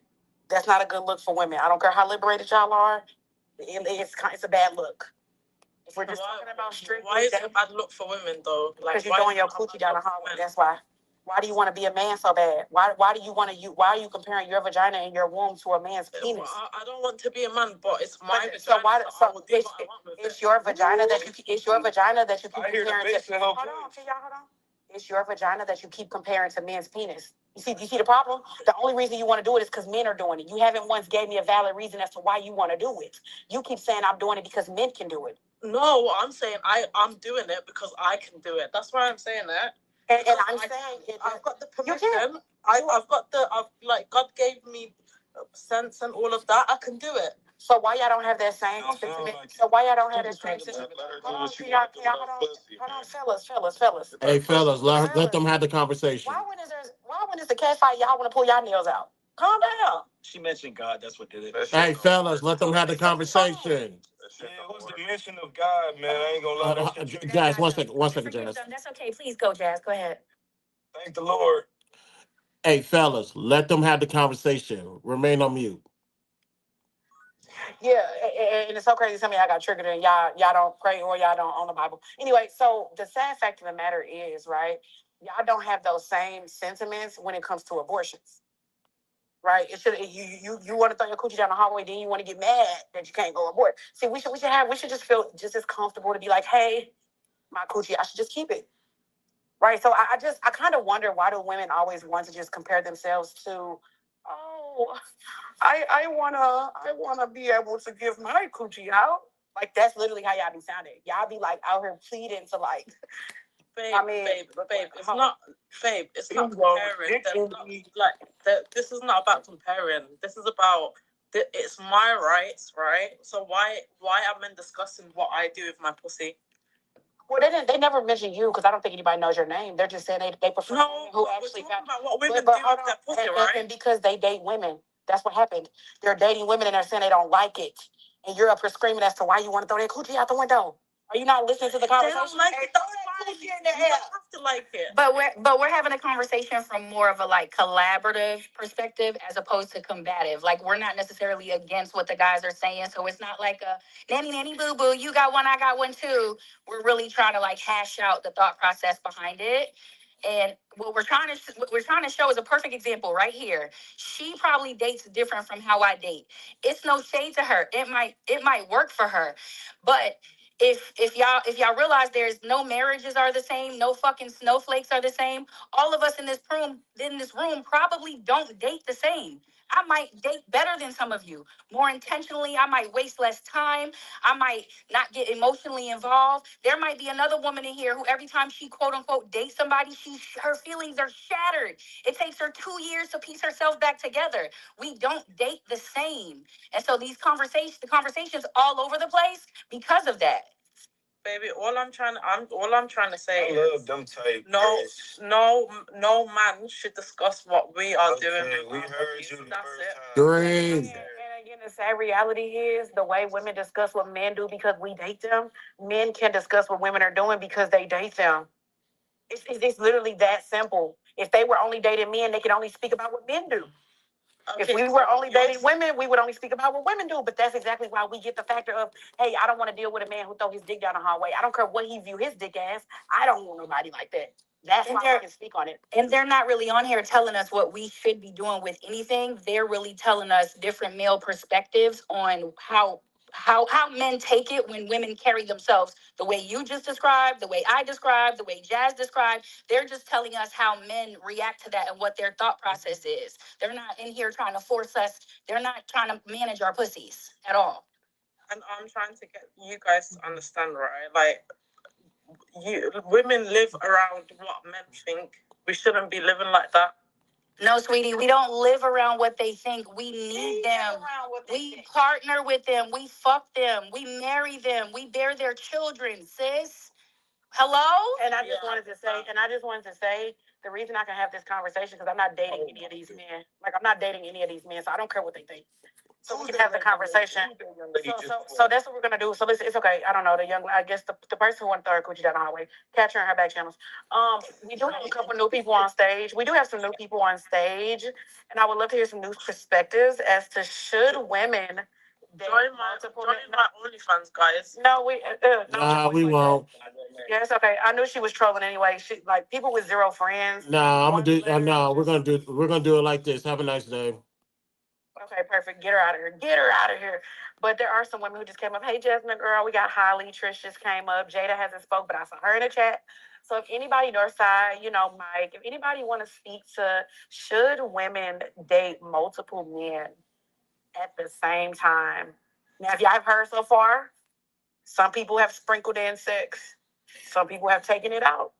[SPEAKER 2] That's not a good look for women. I don't care how liberated y'all are. It's a bad look. If we're just talking about strictly, why is it a bad look for women though? Because you're throwing your coochie down the hallway. That's why. Why do you want to be a man so bad? Why do you want to? Why are you comparing your vagina and your womb to a man's penis? Well, I don't want to be a man, but it's my vagina. So why? So it's your vagina that you. It's your vagina that you keep comparing to. Hold on, can y'all hold on? It's your vagina that you keep comparing to men's penis. You see the problem? The only reason you want to do it is because men are doing it. You haven't once gave me a valid reason as to why you want to do it. You keep saying I'm doing it because men can do it. No, I'm saying I'm doing it because I can do it. That's why I'm saying that. And I'm saying I've got the permission. I've like God gave me sense and all of that. I can do it. So why y'all don't have that same sentiment? So why y'all don't have that same sentiment? Hold on, fellas.
[SPEAKER 1] Hey, fellas, let them have the conversation.
[SPEAKER 2] Why when it's a cat fight, y'all want to pull y'all nails out? Calm down.
[SPEAKER 9] She mentioned God. That's what did it.
[SPEAKER 1] Hey, fellas, let them have the conversation.
[SPEAKER 9] Yeah, it was the mention of God, man. I ain't gonna lie.
[SPEAKER 1] Jazz, one second, Jazz.
[SPEAKER 2] That's okay. Please go, Jazz. Go ahead.
[SPEAKER 9] Thank the Lord.
[SPEAKER 1] Hey, fellas, let them have the conversation. Remain on mute.
[SPEAKER 2] Yeah, and it's so crazy. Some of y'all got triggered and y'all don't pray or y'all don't own the Bible. Anyway, so the sad fact of the matter is, right, y'all don't have those same sentiments when it comes to abortions. Right? It should you want to throw your coochie down the hallway, then you want to get mad that you can't go abort. See, we should just feel just as comfortable to be like, hey, my coochie, I should just keep it. Right. So I kind of wonder why do women always want to just compare themselves to, oh, I wanna be able to give my coochie out. Like that's literally how y'all be sounding. Y'all be like out here pleading to like, babe, it's not, babe, it's not comparing. This is not about comparing. This is about it's my rights, right? So why are men discussing what I do with my pussy? Well, they never mention you because I don't think anybody knows your name. They're just saying they prefer women who actually about what women do with that pussy, right? And because they date women. That's what happened. They're dating women and they're saying they don't like it. And you're up here screaming as to why you want to throw that coochie out the window. Are you not listening to the conversation?
[SPEAKER 8] They don't like it. Throw that coochie in the air. You don't have to like it.
[SPEAKER 5] But we're having a conversation from more of a like collaborative perspective as opposed to combative. Like we're not necessarily against what the guys are saying, so it's not like a nanny boo boo. You got one, I got one too. We're really trying to like hash out the thought process behind it. And what we're trying to show is a perfect example right here. She probably dates different from how I date. It's no shade to her. It might work for her, but if y'all realize there's no marriages are the same, no fucking snowflakes are the same. All of us in this room probably don't date the same. I might date better than some of you, more intentionally. I might waste less time. I might not get emotionally involved. There might be another woman in here who every time she quote unquote dates somebody, her feelings are shattered. It takes her 2 years to piece herself back together. We don't date the same. And so the conversations all over the place because of that.
[SPEAKER 8] Baby, all I'm trying to say
[SPEAKER 9] I love
[SPEAKER 8] is
[SPEAKER 9] them type.
[SPEAKER 8] no man should discuss what we are doing.
[SPEAKER 9] We heard you the
[SPEAKER 8] That's
[SPEAKER 9] first
[SPEAKER 8] it.
[SPEAKER 9] time.
[SPEAKER 1] Great.
[SPEAKER 2] And again, the sad reality is the way women discuss what men do because we date them. Men can discuss what women are doing because they date them. It's literally that simple. If they were only dating men, they could only speak about what men do. If we were only dating women, we would only speak about what women do. But that's exactly why we get the factor of, hey, I don't want to deal with a man who throw his dick down the hallway. I don't care what he view his dick as. I don't want nobody like that. That's why I can speak on it.
[SPEAKER 5] And they're not really on here telling us what we should be doing with anything. They're really telling us different male perspectives on how men take it when women carry themselves the way you just described, the way I described, the way Jazz described. They're just telling us how men react to that and what their thought process is. They're not in here trying to force us. They're not trying to manage our pussies at all.
[SPEAKER 8] And I'm trying to get you guys to understand, right? Like, women live around what men think. We shouldn't be living like that.
[SPEAKER 5] No, sweetie, we don't live around what they think. We need them. We partner with them. We fuck them. We marry them. We bear their children, sis. Hello?
[SPEAKER 2] And I just wanted to say, the reason I can have this conversation because I'm not dating any of these men. Like I'm not dating any of these men, so I don't care what they think. So we can have the conversation. So that's what we're gonna do. So listen, it's okay. I don't know I guess the person who went third coochie down the hallway, catch her in her back channels. We do have a couple new people on stage. We do have some new people on stage, and I would love to hear some new perspectives as to should women
[SPEAKER 8] join my OnlyFans, guys.
[SPEAKER 2] No,
[SPEAKER 1] We won't.
[SPEAKER 2] Yeah, it's okay. I knew she was trolling anyway. She like people with zero friends.
[SPEAKER 1] Nah, I'm gonna do. No, we're gonna do it like this. Have a nice day.
[SPEAKER 2] Okay, perfect. Get her out of here. Get her out of here. But there are some women who just came up. Hey, Jasmine, girl, we got Holly. Trish just came up. Jada hasn't spoke, but I saw her in the chat. So if anybody, Northside, Mike, if anybody want to speak to should women date multiple men at the same time? Now, if y'all have heard so far, some people have sprinkled in sex. Some people have taken it out.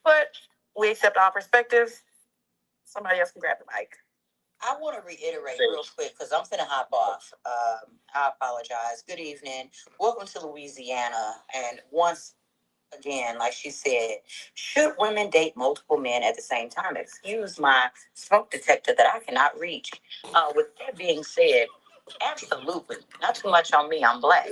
[SPEAKER 2] But we accept all perspectives. Somebody else can grab the mic.
[SPEAKER 10] I want to reiterate real quick because I'm finna hop off. I apologize. Good evening. Welcome to Louisiana. And once again, like she said, should women date multiple men at the same time? Excuse my smoke detector that I cannot reach. With that being said, absolutely. Not too much on me. I'm black.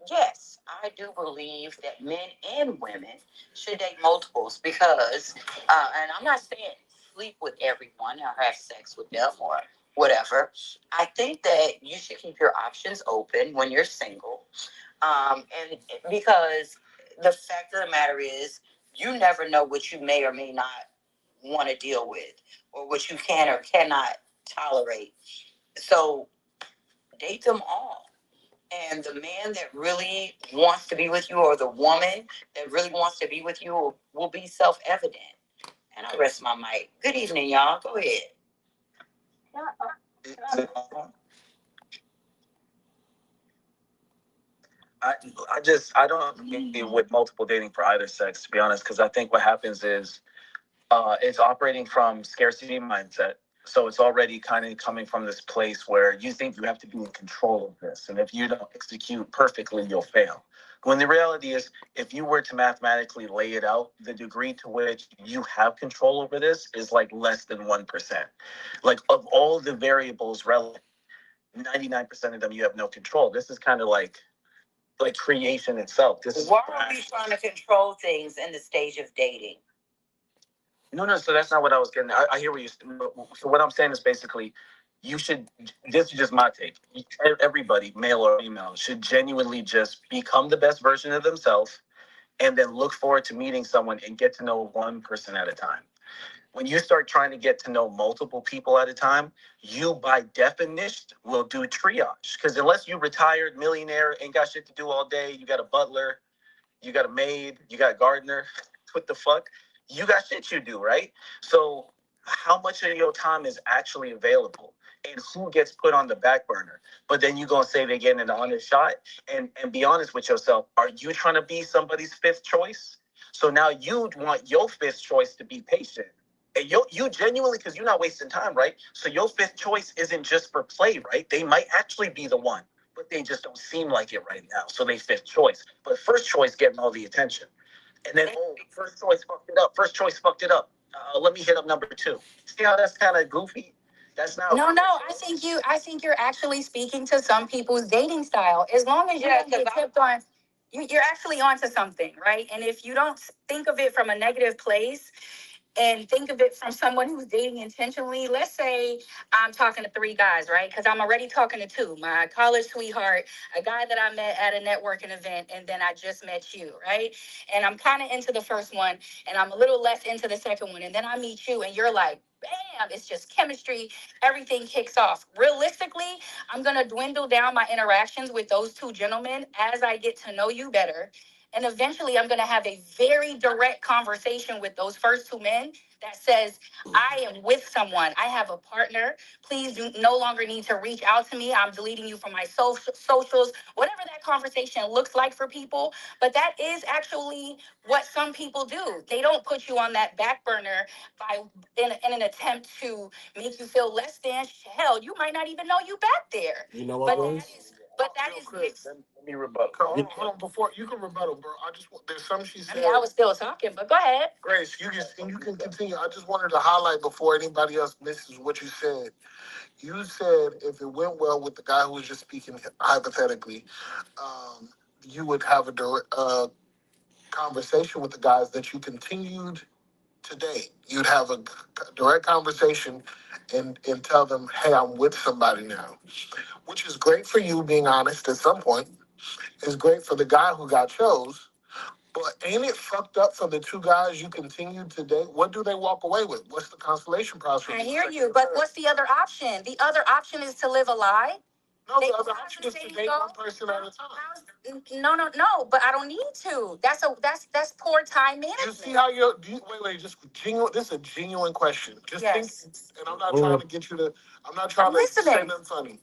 [SPEAKER 10] Yes, I do believe that men and women should date multiples because, and I'm not saying sleep with everyone or have sex with them or whatever. I think that you should keep your options open when you're single. And because the fact of the matter is, you never know what you may or may not want to deal with or what you can or cannot tolerate. So date them all. And the man that really wants to be with you or the woman that really wants to be with you will be self-evident. And I rest my mic. Good evening, y'all. Go ahead.
[SPEAKER 9] I don't agree with multiple dating for either sex, to be honest, because I think what happens is it's operating from scarcity mindset. So it's already kind of coming from this place where you think you have to be in control of this. And if you don't execute perfectly, you'll fail.
[SPEAKER 3] When the reality is, if you were to mathematically lay it out, the degree to which you have control over this is like less than 1%. Like, of all the variables relevant, 99% of them you have no control. This is kind of like creation itself. This is
[SPEAKER 10] why are we trying to control things in the stage of dating?
[SPEAKER 3] No. So that's not what I was getting. I hear what you. So what I'm saying is basically, you should. This is just my take. Everybody, male or female, should genuinely just become the best version of themselves, and then look forward to meeting someone and get to know one person at a time. When you start trying to get to know multiple people at a time, you by definition will do triage. Because unless you retired millionaire, ain't got shit to do all day, you got a butler, you got a maid, you got a gardener. What the fuck? You got shit you do, right? So how much of your time is actually available and who gets put on the back burner? But then you gonna say they're getting an honest shot and be honest with yourself. Are you trying to be somebody's fifth choice? So now you want your fifth choice to be patient. And you genuinely, because you're not wasting time, right? So your fifth choice isn't just for play, right? They might actually be the one, but they just don't seem like it right now. So they fifth choice. But first choice getting all the attention. And then, oh, first choice fucked it up. First choice fucked it up. Let me hit up number two. See how that's kind of goofy? That's not.
[SPEAKER 10] No. I think you're actually speaking to some people's dating style. As long as you don't get tipped on, you're actually onto something, right? And if you don't think of it from a negative place, and think of it from someone who's dating intentionally. Let's say I'm talking to three guys, right? Because I'm already talking to two, my college sweetheart, a guy that I met at a networking event, and then I just met you, right? And I'm kind of into the first one, and I'm a little less into the second one. And then I meet you, and you're like, bam, it's just chemistry. Everything kicks off. Realistically, I'm going to dwindle down my interactions with those two gentlemen as I get to know you better. And eventually, I'm going to have a very direct conversation with those first two men that says, I am with someone. I have a partner. Please do no longer need to reach out to me. I'm deleting you from my socials, whatever that conversation looks like for people. But that is actually what some people do. They don't put you on that back burner in an attempt to make you feel less than. Hell, you might not even know you back there.
[SPEAKER 1] You know what,
[SPEAKER 10] But that is
[SPEAKER 3] Chris, let me rebuttal.
[SPEAKER 9] Hold on, before you can rebuttal, bro. There's something she
[SPEAKER 10] I
[SPEAKER 9] said.
[SPEAKER 10] mean, I was still talking, but go ahead.
[SPEAKER 9] Grace, you can continue. I just wanted to highlight before anybody else misses what you said. You said if it went well with the guy who was just speaking hypothetically, you would have a direct conversation with the guys that you continued to date. You'd have a direct conversation and tell them, hey, I'm with somebody now, which is great for you being honest at some point. It's great for the guy who got chose. But ain't it fucked up for the two guys you continued to date? What do they walk away with? What's the consolation prize for
[SPEAKER 10] I
[SPEAKER 9] you?
[SPEAKER 10] hear you, but what's the other option? The other option is to live a lie.
[SPEAKER 9] No, the other option is to date one person at a time.
[SPEAKER 10] No, but I don't need to. That's poor time management.
[SPEAKER 9] You see how wait, just genuine. This is a genuine question. Just
[SPEAKER 10] Yes.
[SPEAKER 9] think, and I'm not trying to get you to. I'm not trying to say nothing funny.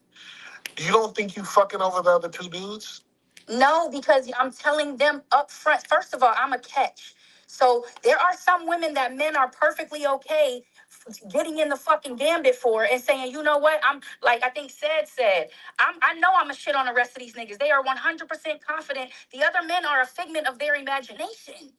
[SPEAKER 9] You don't think you fucking over the other two dudes?
[SPEAKER 10] No, because I'm telling them up front. First of all, I'm a catch. So there are some women that men are perfectly okay getting in the fucking gambit for and saying, you know what? I'm like, I think said, I know I'm a shit on the rest of these niggas. They are 100% confident. The other men are a figment of their imagination.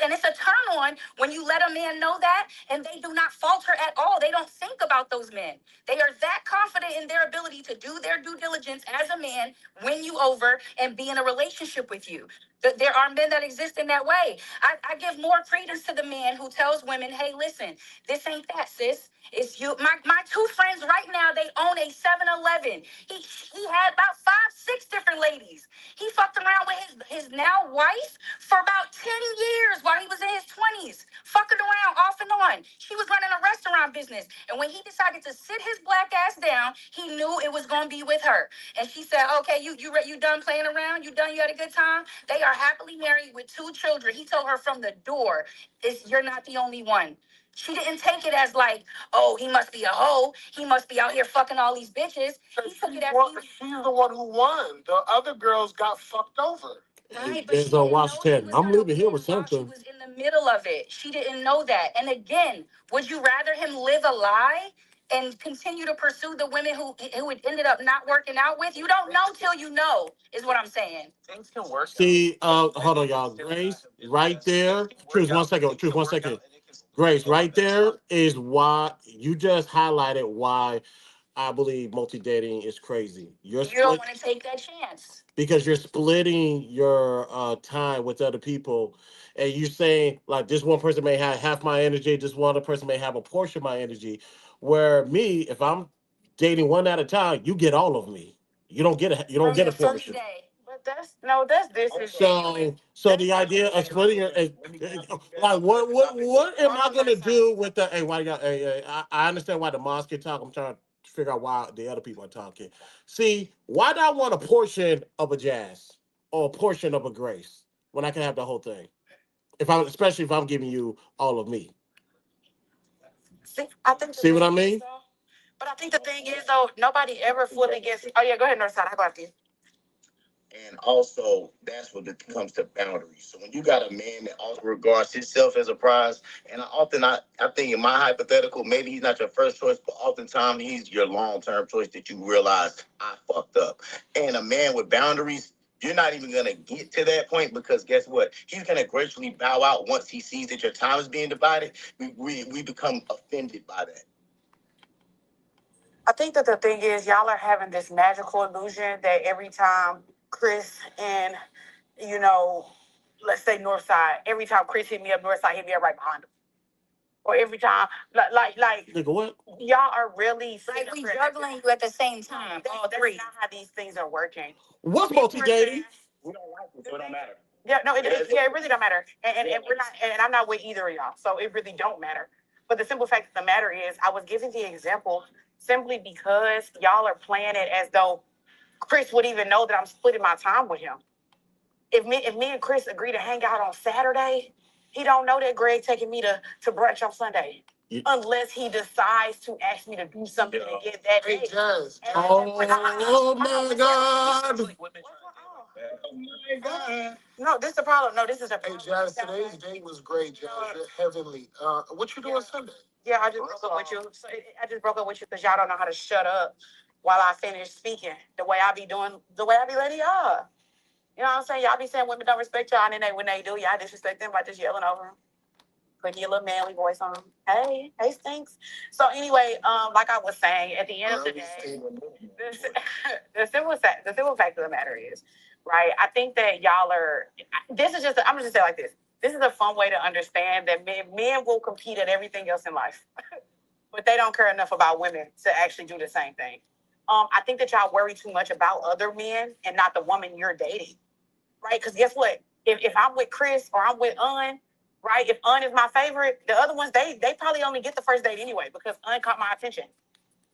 [SPEAKER 10] And it's a turn on when you let a man know that and they do not falter at all. They don't think about those men. They are that confident in their ability to do their due diligence as a man, win you over, and be in a relationship with you. There are men that exist in that way. I give more credence to the man who tells women, hey, listen, this ain't that, sis. It's you. My two friends right now, they own a 7-Eleven. He had about 5, 6 different ladies. He fucked around with his now wife for about 10 years while he was in his 20s. Fucking around off and on. She was running a restaurant business. And when he decided to sit his black ass down, he knew it was going to be with her. And she said, okay, you done playing around? You done? You had a good time? They are happily married with 2 children. He told her from the door, you're not the only one. She didn't take it as like, oh, he must be a hoe. He must be out here fucking all these bitches. He took it as
[SPEAKER 9] she's the one who won. The other girls got fucked over.
[SPEAKER 10] Right, but she didn't know he was
[SPEAKER 1] I'm leaving here with
[SPEAKER 10] while she
[SPEAKER 1] something.
[SPEAKER 10] was in the middle of it. She didn't know that. And again, would you rather him live a lie
[SPEAKER 2] and continue to pursue the women who it ended up not working out with. You don't know till you know, is what I'm saying.
[SPEAKER 6] Things can work.
[SPEAKER 1] See, hold on, y'all. Grace, right there. Truth, 1 second. Truth, 1 second. Grace, right there is why you just highlighted why I believe multi dating is crazy.
[SPEAKER 2] You don't want to take that chance
[SPEAKER 1] because you're splitting your time with other people, and you're saying like this one person may have half my energy, this one other person may have a portion of my energy. Where me, if I'm dating one at a time, you get all of me. You don't
[SPEAKER 2] from
[SPEAKER 1] get a
[SPEAKER 2] the first
[SPEAKER 1] portion.
[SPEAKER 2] day. But that's disrespectful.
[SPEAKER 1] So the idea of splitting your like what am I gonna do with the hey why you got hey, I understand why the moms can talk. I'm trying to figure out why the other people are talking. See, why do I want a portion of a jazz or a portion of a grace when I can have the whole thing? If I'm especially if I'm giving you all of me.
[SPEAKER 2] See, I think
[SPEAKER 1] See what I mean?
[SPEAKER 2] but I think the thing is though, nobody ever fully gets. Oh yeah, go ahead, Northside. I go after you.
[SPEAKER 6] And also, that's what it comes to boundaries. So when you got a man that also regards himself as a prize, and I think in my hypothetical, maybe he's not your first choice, but oftentimes he's your long term choice that you realize I fucked up. And a man with boundaries, you're not even gonna get to that point because guess what? He's gonna gracefully bow out once he sees that your time is being divided. We become offended by that.
[SPEAKER 2] I think that the thing is, y'all are having this magical illusion that every time Chris and, you know, let's say Northside, every time Chris hit me up, Northside hit me up right behind him. Or every time,
[SPEAKER 1] Nigga, what?
[SPEAKER 2] y'all are really
[SPEAKER 4] Like we juggling you at the same time.
[SPEAKER 2] all three. That's not how these things are working.
[SPEAKER 1] What's multi dating?
[SPEAKER 6] We don't like it, so it don't matter.
[SPEAKER 2] Yeah, no, it really don't matter, and we're not, and I'm not with either of y'all, so it really don't matter. But the simple fact of the matter is, I was giving the example simply because y'all are playing it as though Chris would even know that I'm splitting my time with him. If me and Chris agree to hang out on Saturday, he don't know that Greg taking me to brunch on Sunday. Unless he decides to ask me to do something again that day.
[SPEAKER 1] Jazz. Oh my God.
[SPEAKER 2] No, this is the problem. No, this is a
[SPEAKER 1] Hey,
[SPEAKER 2] problem.
[SPEAKER 1] Jazz, today's date was great, Jazz. You're heavenly. What you doing Sunday?
[SPEAKER 2] Yeah, I just broke up with you. So I just broke up with you because y'all don't know how to shut up while I finish speaking. The way I be doing, the way I be letting y'all. You know what I'm saying? Y'all be saying women don't respect y'all, and then when they do, y'all disrespect them by just yelling over them, putting your little manly voice on them. Hey, stinks. So anyway, like I was saying, at the end of the day, the simple fact of the matter is, right? I think that y'all are. This is just. I'm just gonna say it like this. This is a fun way to understand that men will compete at everything else in life, but they don't care enough about women to actually do the same thing. I think that y'all worry too much about other men and not the woman you're dating, right? Because guess what? If I'm with Chris or I'm with right? If is my favorite, the other ones they probably only get the first date anyway because caught my attention.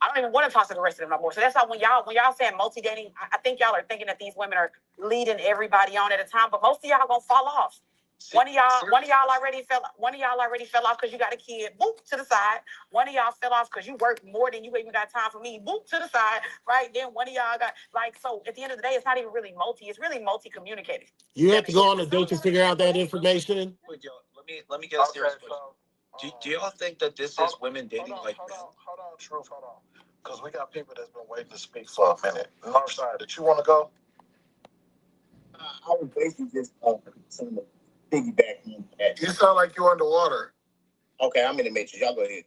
[SPEAKER 2] I don't even want to talk to the rest of them no more. So that's why when y'all saying multi dating, I think y'all are thinking that these women are leading everybody on at a time, but most of y'all gonna fall off. One of y'all already fell off because you got a kid. Boop to the side. One of y'all fell off because you work more than you even got time for me. Boop to the side. Right then, one of y'all got like so. At the end of the day, it's not even really multi. It's really multi communicated.
[SPEAKER 1] You have to go on a date to figure out that information.
[SPEAKER 7] Wait, yo, let me get a serious question. Do y'all think that this is women dating like men?
[SPEAKER 11] Hold on, Truth, hold on. Because we got people that's been waiting to speak for a minute. Northside, did you want to go?
[SPEAKER 6] I was basically just some piggyback on that.
[SPEAKER 11] You sound like you're underwater.
[SPEAKER 6] Okay, I'm in the matrix. Y'all go ahead.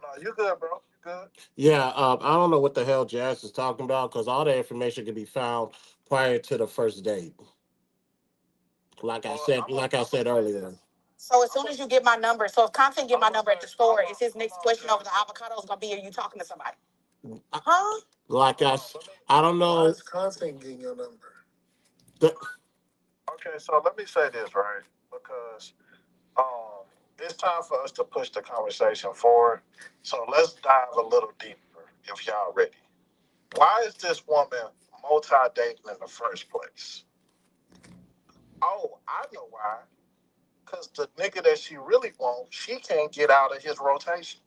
[SPEAKER 11] No, you good, bro. You good.
[SPEAKER 1] Yeah, I don't know what the hell Jazz is talking about because all the information can be found prior to the first date. Like I said earlier.
[SPEAKER 2] So as soon as you get my number, so if Content get my number at the store, is his next question over the avocados gonna be, are you talking to somebody? Huh?
[SPEAKER 1] Like I don't know.
[SPEAKER 11] Why is Content getting your number?
[SPEAKER 1] The,
[SPEAKER 11] Okay, so let me say this, right? Because it's time for us to push the conversation forward. So let's dive a little deeper if y'all ready. Why is this woman multi-dating in the first place? Oh, I know why. Because the nigga that she really wants, she can't get out of his rotation.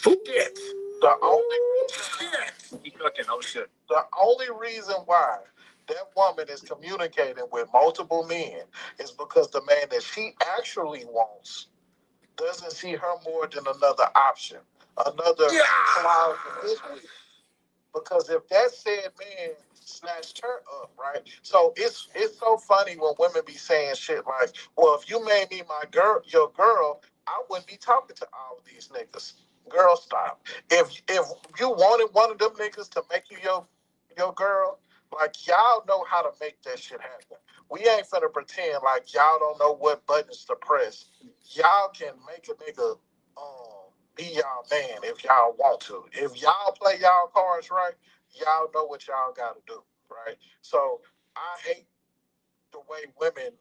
[SPEAKER 11] Shit. The only reason
[SPEAKER 7] He cooking, oh shit.
[SPEAKER 11] the only reason why that woman is communicating with multiple men is because the man that she actually wants doesn't see her more than another option. another clause in this week. Because if that said man snatched her up, right? So it's so funny when women be saying shit like, "Well, if you made me my girl, your girl, I wouldn't be talking to all of these niggas." Girl, stop. If you wanted one of them niggas to make you your girl, like y'all know how to make that shit happen. We ain't finna pretend like y'all don't know what buttons to press. Y'all can make a nigga be y'all man if y'all want to. If y'all play y'all cards right, y'all know what y'all gotta do, right? So I hate the way women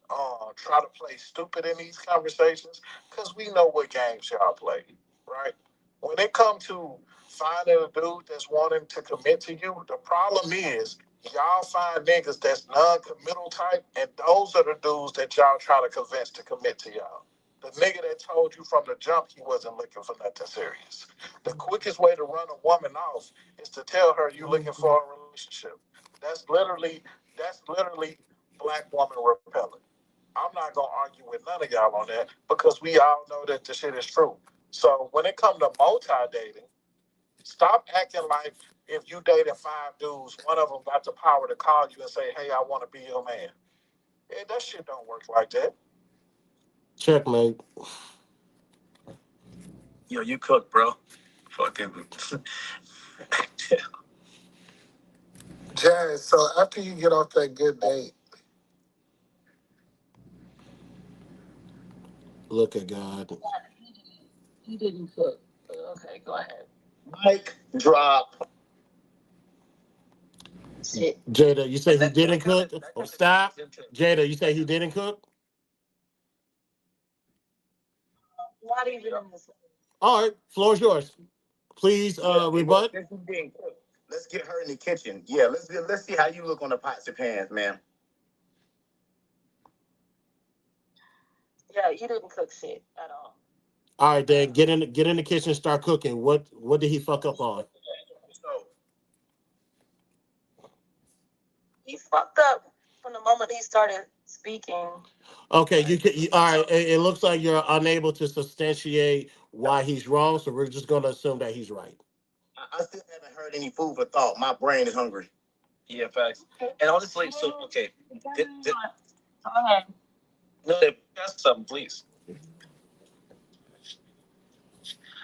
[SPEAKER 11] try to play stupid in these conversations because we know what games y'all play, right? When it comes to finding a dude that's wanting to commit to you, the problem is y'all find niggas that's non-committal type, and those are the dudes that y'all try to convince to commit to y'all. The nigga that told you from the jump he wasn't looking for nothing serious. The quickest way to run a woman off is to tell her you looking for a relationship. That's literally black woman repellent. I'm not gonna argue with none of y'all on that because we all know that the shit is true. So when it comes to multi dating, stop acting like if you dated five dudes, one of them got the power to call you and say, "Hey, I want to be your man." Yeah, that shit don't work like that.
[SPEAKER 1] Checkmate.
[SPEAKER 9] Yo, you cook, bro. Fucking.
[SPEAKER 11] Jazz, so after you get off that good date,
[SPEAKER 1] Look at God.
[SPEAKER 10] He didn't cook. Okay, go ahead. Mic drop. Sit.
[SPEAKER 1] Jada, you say he didn't cook? Oh, stop. Jada, you say he didn't cook?
[SPEAKER 10] Not even in this.
[SPEAKER 1] All right, floor is yours. Please rebut.
[SPEAKER 10] This is being cooked. Let's get her in the kitchen. Yeah, let's see how you look on the pots and pans, man. Yeah, you didn't cook shit at all.
[SPEAKER 1] All right, then get in the kitchen and start cooking. What did he fuck up on?
[SPEAKER 10] So he fucked up from the moment he started speaking.
[SPEAKER 1] Okay, all right. It looks like you're unable to substantiate why he's wrong, so we're just gonna assume that he's right.
[SPEAKER 10] I still haven't heard any food for thought. My brain is hungry.
[SPEAKER 9] Yeah, facts. And honestly, so okay. Go
[SPEAKER 10] ahead.
[SPEAKER 9] No, ask something, please.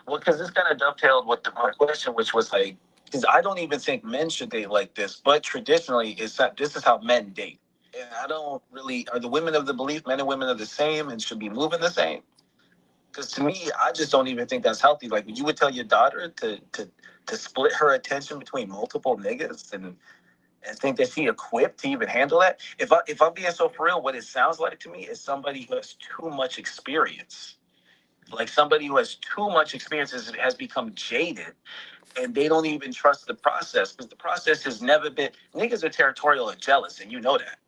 [SPEAKER 9] Well, because this kind of dovetailed with my question, which was like, because I don't even think men should date like this, but traditionally, this is how men date. And I don't really, are the women of the belief men and women are the same and should be moving the same? Because to me, I just don't even think that's healthy. Like, you would tell your daughter to split her attention between multiple niggas and think that she equipped to even handle that. If I'm being so for real, what it sounds like to me is somebody who has too much experience. Like somebody who has too much experience has become jaded and they don't even trust the process because the process has never been. Niggas are territorial and jealous, and you know that.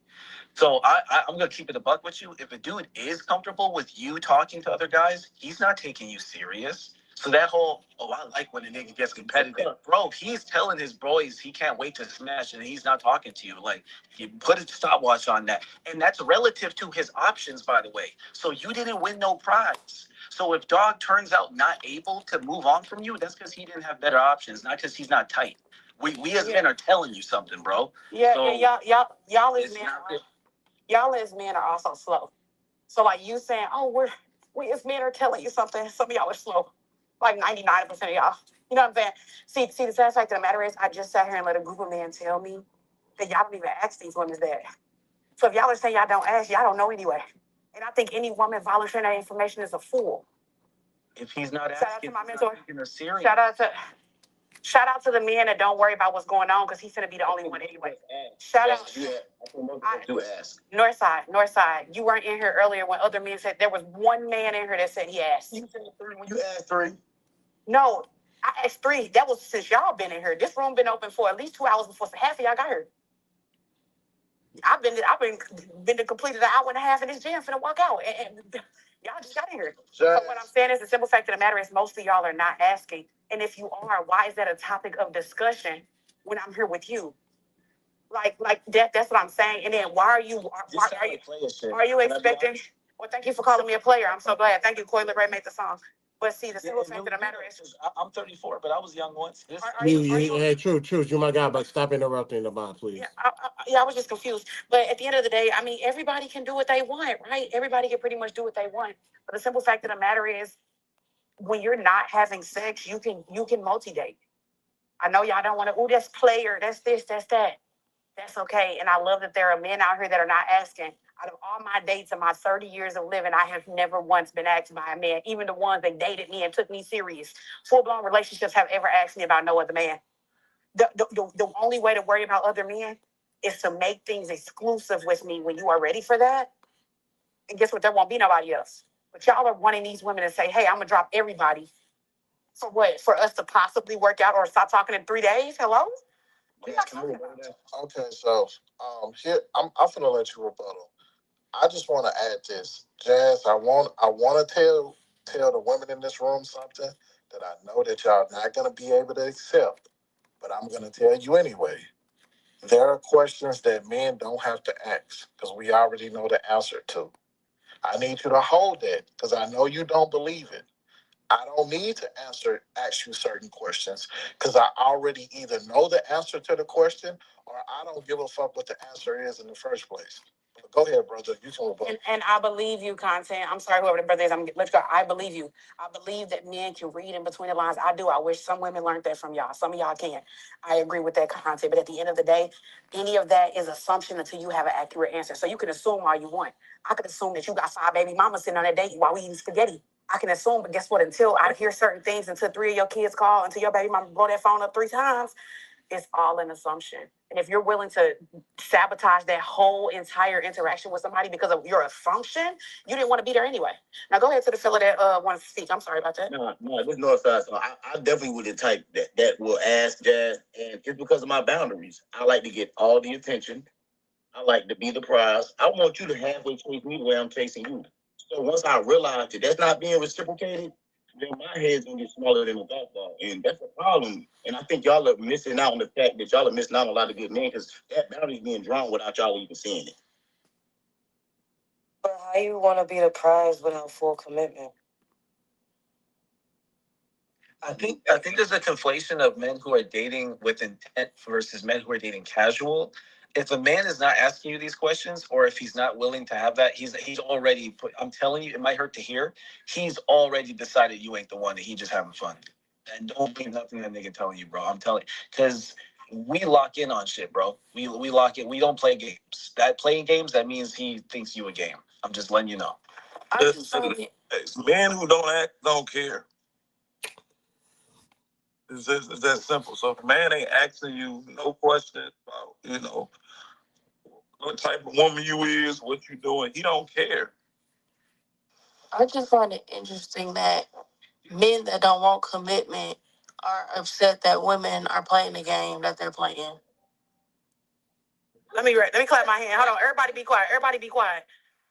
[SPEAKER 9] So I'm gonna keep it a buck with you. If a dude is comfortable with you talking to other guys, he's not taking you serious. So that whole I like when a nigga gets competitive, bro. He's telling his boys he can't wait to smash, and he's not talking to you. Like you put a stopwatch on that, and that's relative to his options, by the way. So you didn't win no prize. So if dog turns out not able to move on from you, that's because he didn't have better options, not because he's not tight. We as men are telling you something, bro.
[SPEAKER 2] Yeah,
[SPEAKER 9] So
[SPEAKER 2] y'all as
[SPEAKER 9] it's
[SPEAKER 2] men
[SPEAKER 9] not
[SPEAKER 2] are y'all as men are also slow. So like you saying, oh, we as men are telling you something. Some of y'all are slow. Like 99% of y'all. You know what I'm saying? See, the sad fact of the matter is I just sat here and let a group of men tell me that y'all don't even ask these women that. So if y'all are saying y'all don't ask, y'all don't know anyway. And I think any woman volunteering that information is a fool.
[SPEAKER 9] If he's not
[SPEAKER 2] Shout out
[SPEAKER 9] asking,
[SPEAKER 2] to my
[SPEAKER 9] he's
[SPEAKER 2] mentor.
[SPEAKER 9] not taking her serious.
[SPEAKER 2] Shout out to the men that don't worry about what's going on because he's gonna be the only one anyway. Shout out.
[SPEAKER 10] Do ask.
[SPEAKER 2] Northside. You weren't in here earlier when other men said there was one man in here that said he asked.
[SPEAKER 10] You said three when you asked three.
[SPEAKER 2] No, I asked three. That was since y'all been in here. This room been open for at least 2 hours before half of y'all got here. I've been to completed an hour and a half in this gym finna walk out. And y'all just got in here. So what I'm saying is the simple fact of the matter is most of y'all are not asking. And if you are, why is that a topic of discussion when I'm here with you? Like that's what I'm saying. And then why are you expecting? Well, thank you for calling me a player. I'm so glad. Thank you, Coyle Ray made the song. But see, the simple fact of the matter is,
[SPEAKER 9] I'm 34, but I was young once.
[SPEAKER 1] Hey, true, you my guy, but stop interrupting the bot, please.
[SPEAKER 2] Yeah, I was just confused. But at the end of the day, I mean, everybody can do what they want, right? Everybody can pretty much do what they want. But the simple fact of the matter is, when you're not having sex, you can multi-date. I know y'all don't want to. Oh, that's player. That's this. That's that. That's okay. And I love that there are men out here that are not asking. Out of all my dates in my 30 years of living, I have never once been asked by a man, even the ones that dated me and took me serious. Full blown relationships have ever asked me about no other man. The only way to worry about other men is to make things exclusive with me when you are ready for that. And guess what? There won't be nobody else. But y'all are wanting these women to say, hey, I'm going to drop everybody. For what? For us to possibly work out or stop talking in 3 days? Hello? What are y'all talking about?
[SPEAKER 11] Okay, so here I'm finna let you rebuttal. I just want to add this, Jazz. I want to tell the women in this room something that I know that y'all not gonna be able to accept, but I'm gonna tell you anyway. There are questions that men don't have to ask because we already know the answer to. I need you to hold that because I know you don't believe it. I don't need to ask you certain questions because I already either know the answer to the question or I don't give a fuck what the answer is in the first place. But go ahead, brother. You can rebut.
[SPEAKER 2] And I believe you, content. I'm sorry, whoever the brother is. Let's go. I believe you. I believe that men can read in between the lines. I do. I wish some women learned that from y'all. Some of y'all can. I agree with that content. But at the end of the day, any of that is assumption until you have an accurate answer. So you can assume all you want. I could assume that you got 5 baby mamas sitting on that date while we eating spaghetti. I can assume, but guess what? Until I hear certain things, until 3 of your kids call, until your baby mama blow that phone up 3 times, it's all an assumption. And if you're willing to sabotage that whole entire interaction with somebody because of your assumption, you didn't want to be there anyway. Now go ahead to the fella that wants to speak. I'm sorry about that.
[SPEAKER 6] No, this north side. So I definitely would the type that will ask Jazz, and it's because of my boundaries. I like to get all the attention. I like to be the prize. I want you to halfway chase me the way I'm chasing you. So once I realize that that's not being reciprocated, then my head's gonna get smaller than a golf ball, and that's a problem. And I think y'all are missing out on the fact that y'all are missing out on a lot of good men because that boundary's being drawn without y'all even seeing it.
[SPEAKER 2] But how you want to be the prize without full commitment?
[SPEAKER 9] I think there's a conflation of men who are dating with intent versus men who are dating casual. If a man is not asking you these questions, or if he's not willing to have that, he's already put. I'm telling you, it might hurt to hear. He's already decided you ain't the one. That he just having fun. And don't believe nothing that nigga telling you, bro. I'm telling you, because we lock in on shit, bro. We lock in. We don't play games. That playing games, that means he thinks you a game. I'm just letting you know. It's men who don't act don't care. It's that simple. So if a man ain't asking you no questions about, what type of woman you is, what you doing, he don't care.
[SPEAKER 5] I just find it interesting that men that don't want commitment are upset that women are playing the game that they're playing.
[SPEAKER 2] Let me clap my hand. Hold on, everybody be quiet. Everybody be quiet.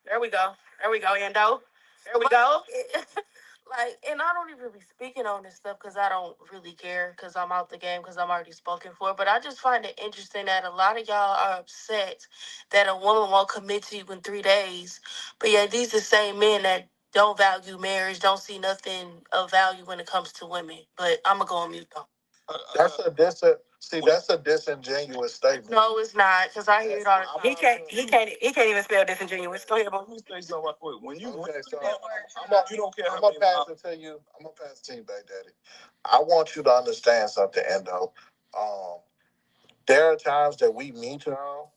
[SPEAKER 2] There we go. There we go, Endo. There we go.
[SPEAKER 5] Like, and I don't even be speaking on this stuff because I don't really care because I'm out the game because I'm already spoken for. But I just find it interesting that a lot of y'all are upset that a woman won't commit to you in 3 days. But yeah, these the same men that don't value marriage, don't see nothing of value when it comes to women. But I'm going to go on mute though.
[SPEAKER 11] That's a disingenuous statement.
[SPEAKER 5] No, it's not because I hear it all the time.
[SPEAKER 2] He can't even spell disingenuous. Go ahead, bro.
[SPEAKER 9] Let me say something right quick. When you
[SPEAKER 11] Okay, so
[SPEAKER 9] you don't care
[SPEAKER 11] I'm
[SPEAKER 9] how
[SPEAKER 11] gonna
[SPEAKER 9] many
[SPEAKER 11] pass it to you. I'm gonna pass it to you, Big Daddy. I want you to understand something, Endo. Um, there are times that we meet y'all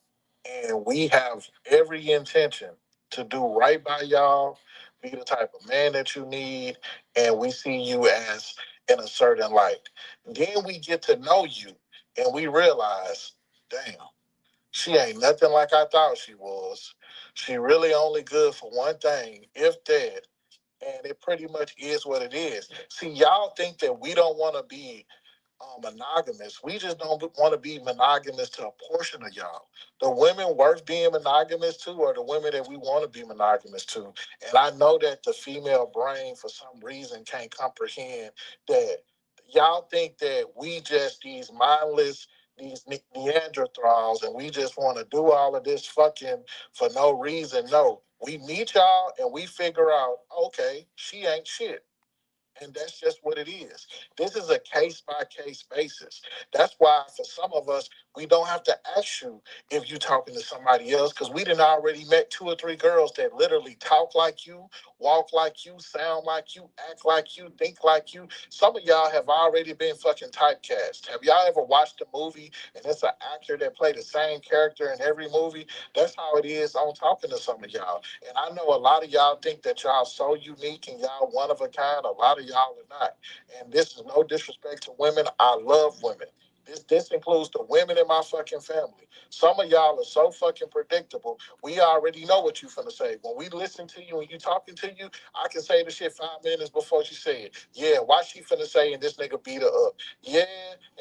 [SPEAKER 11] and we have every intention to do right by y'all, be the type of man that you need, and we see you as in a certain light. Then we get to know you and we realize, damn, she ain't nothing like I thought she was. She really only good for one thing, if that. And it pretty much is what it is. See, y'all think that we don't want to be monogamous. We just don't want to be monogamous to a portion of y'all. The women worth being monogamous to are the women that we want to be monogamous to. And I know that the female brain, for some reason, can't comprehend that. Y'all think that we just these mindless, these Neanderthals, and we just want to do all of this fucking for no reason. No, we meet y'all and we figure out, okay, she ain't shit. And that's just what it is. This is a case by case basis. That's why for some of us, we don't have to ask you if you're talking to somebody else, because we done already met two or three girls that literally talk like you, walk like you, sound like you, act like you, think like you. Some of y'all have already been fucking typecast. Have y'all ever watched a movie and it's an actor that played the same character in every movie? That's how it is on talking to some of y'all. And I know a lot of y'all think that y'all so unique and y'all one of a kind. A lot of y'all are not. And this is no disrespect to women. I love women. This includes the women in my fucking family. Some of y'all are so fucking predictable. We already know what you finna say. When we listen to you and you talking to you, I can say the shit 5 minutes before she say it. Yeah, why she finna say and this nigga beat her up? Yeah,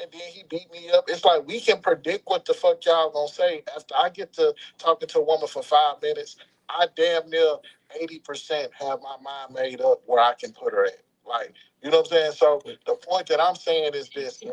[SPEAKER 11] and then he beat me up. It's like we can predict what the fuck y'all gonna say. After I get to talking to a woman for 5 minutes, I damn near 80% have my mind made up where I can put her at. Like, you know what I'm saying? So the point that I'm saying is this,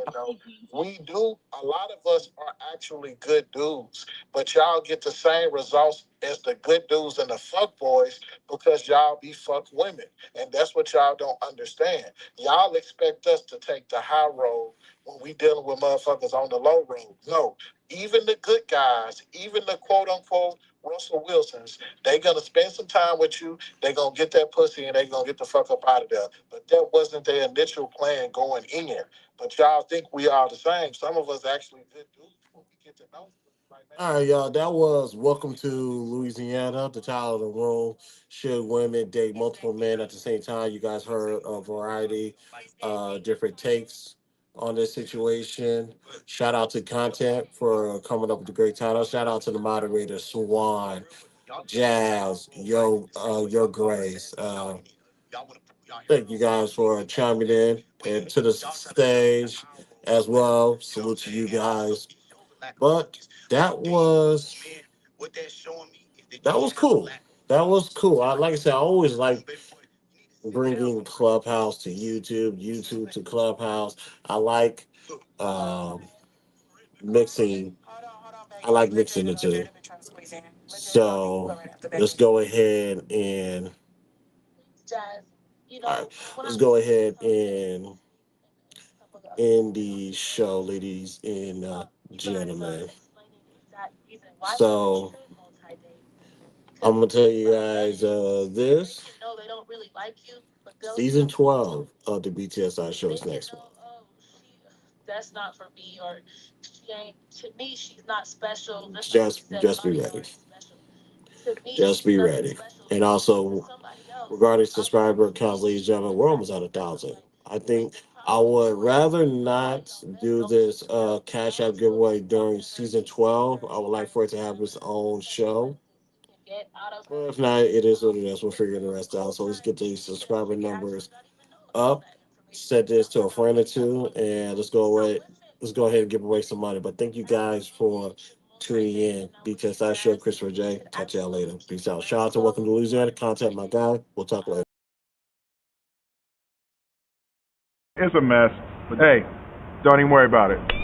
[SPEAKER 11] we do, a lot of us are actually good dudes, but y'all get the same results as the good dudes and the fuck boys because y'all be fuck women. And that's what y'all don't understand. Y'all expect us to take the high road when we dealing with motherfuckers on the low road. No, even the good guys, even the quote unquote Russell Wilsons, they gonna spend some time with you. They gonna get that pussy and they gonna get the fuck up out of there. But that wasn't their initial plan going in. But y'all think we are the same. Some of us actually good dudes when we get to know. Like,
[SPEAKER 1] All right, y'all. That was Welcome to Louisiana. The title of the room: Should women date multiple men at the same time? You guys heard a variety, different takes on this situation. Shout out to Content for coming up with a great title. Shout out to the moderator Swan, Jazz, Yo Grace. Thank you guys for chiming in and to the stage as well. Salute to you guys. But that was cool. That was cool. Like I said, I always like bringing Clubhouse to YouTube, YouTube to Clubhouse. I like um, mixing. I like mixing the two. So let's go ahead and all right, let's go ahead and end the show, ladies and gentlemen. So I'm gonna tell you guys this. Season 12 of the BTSI show is next month. That's not for me, or she ain't to me. She's not special. Just be ready. Just be ready. And also, regarding subscriber counts, ladies and gentlemen, we're almost at 1,000. I think I would rather not do this Cash App giveaway during season 12. I would like for it to have its own show. Well, if not, it is what it is. We'll figure the rest out. So let's get these subscriber numbers up. Set this to a friend or two, and let's go ahead and give away some money. But thank you guys for tuning in because I show Christopher J. Catch y'all later. Peace out. Shout out to Welcome to Louisiana. Contact my guy. We'll talk later.
[SPEAKER 12] It's a mess, but hey, don't even worry about it.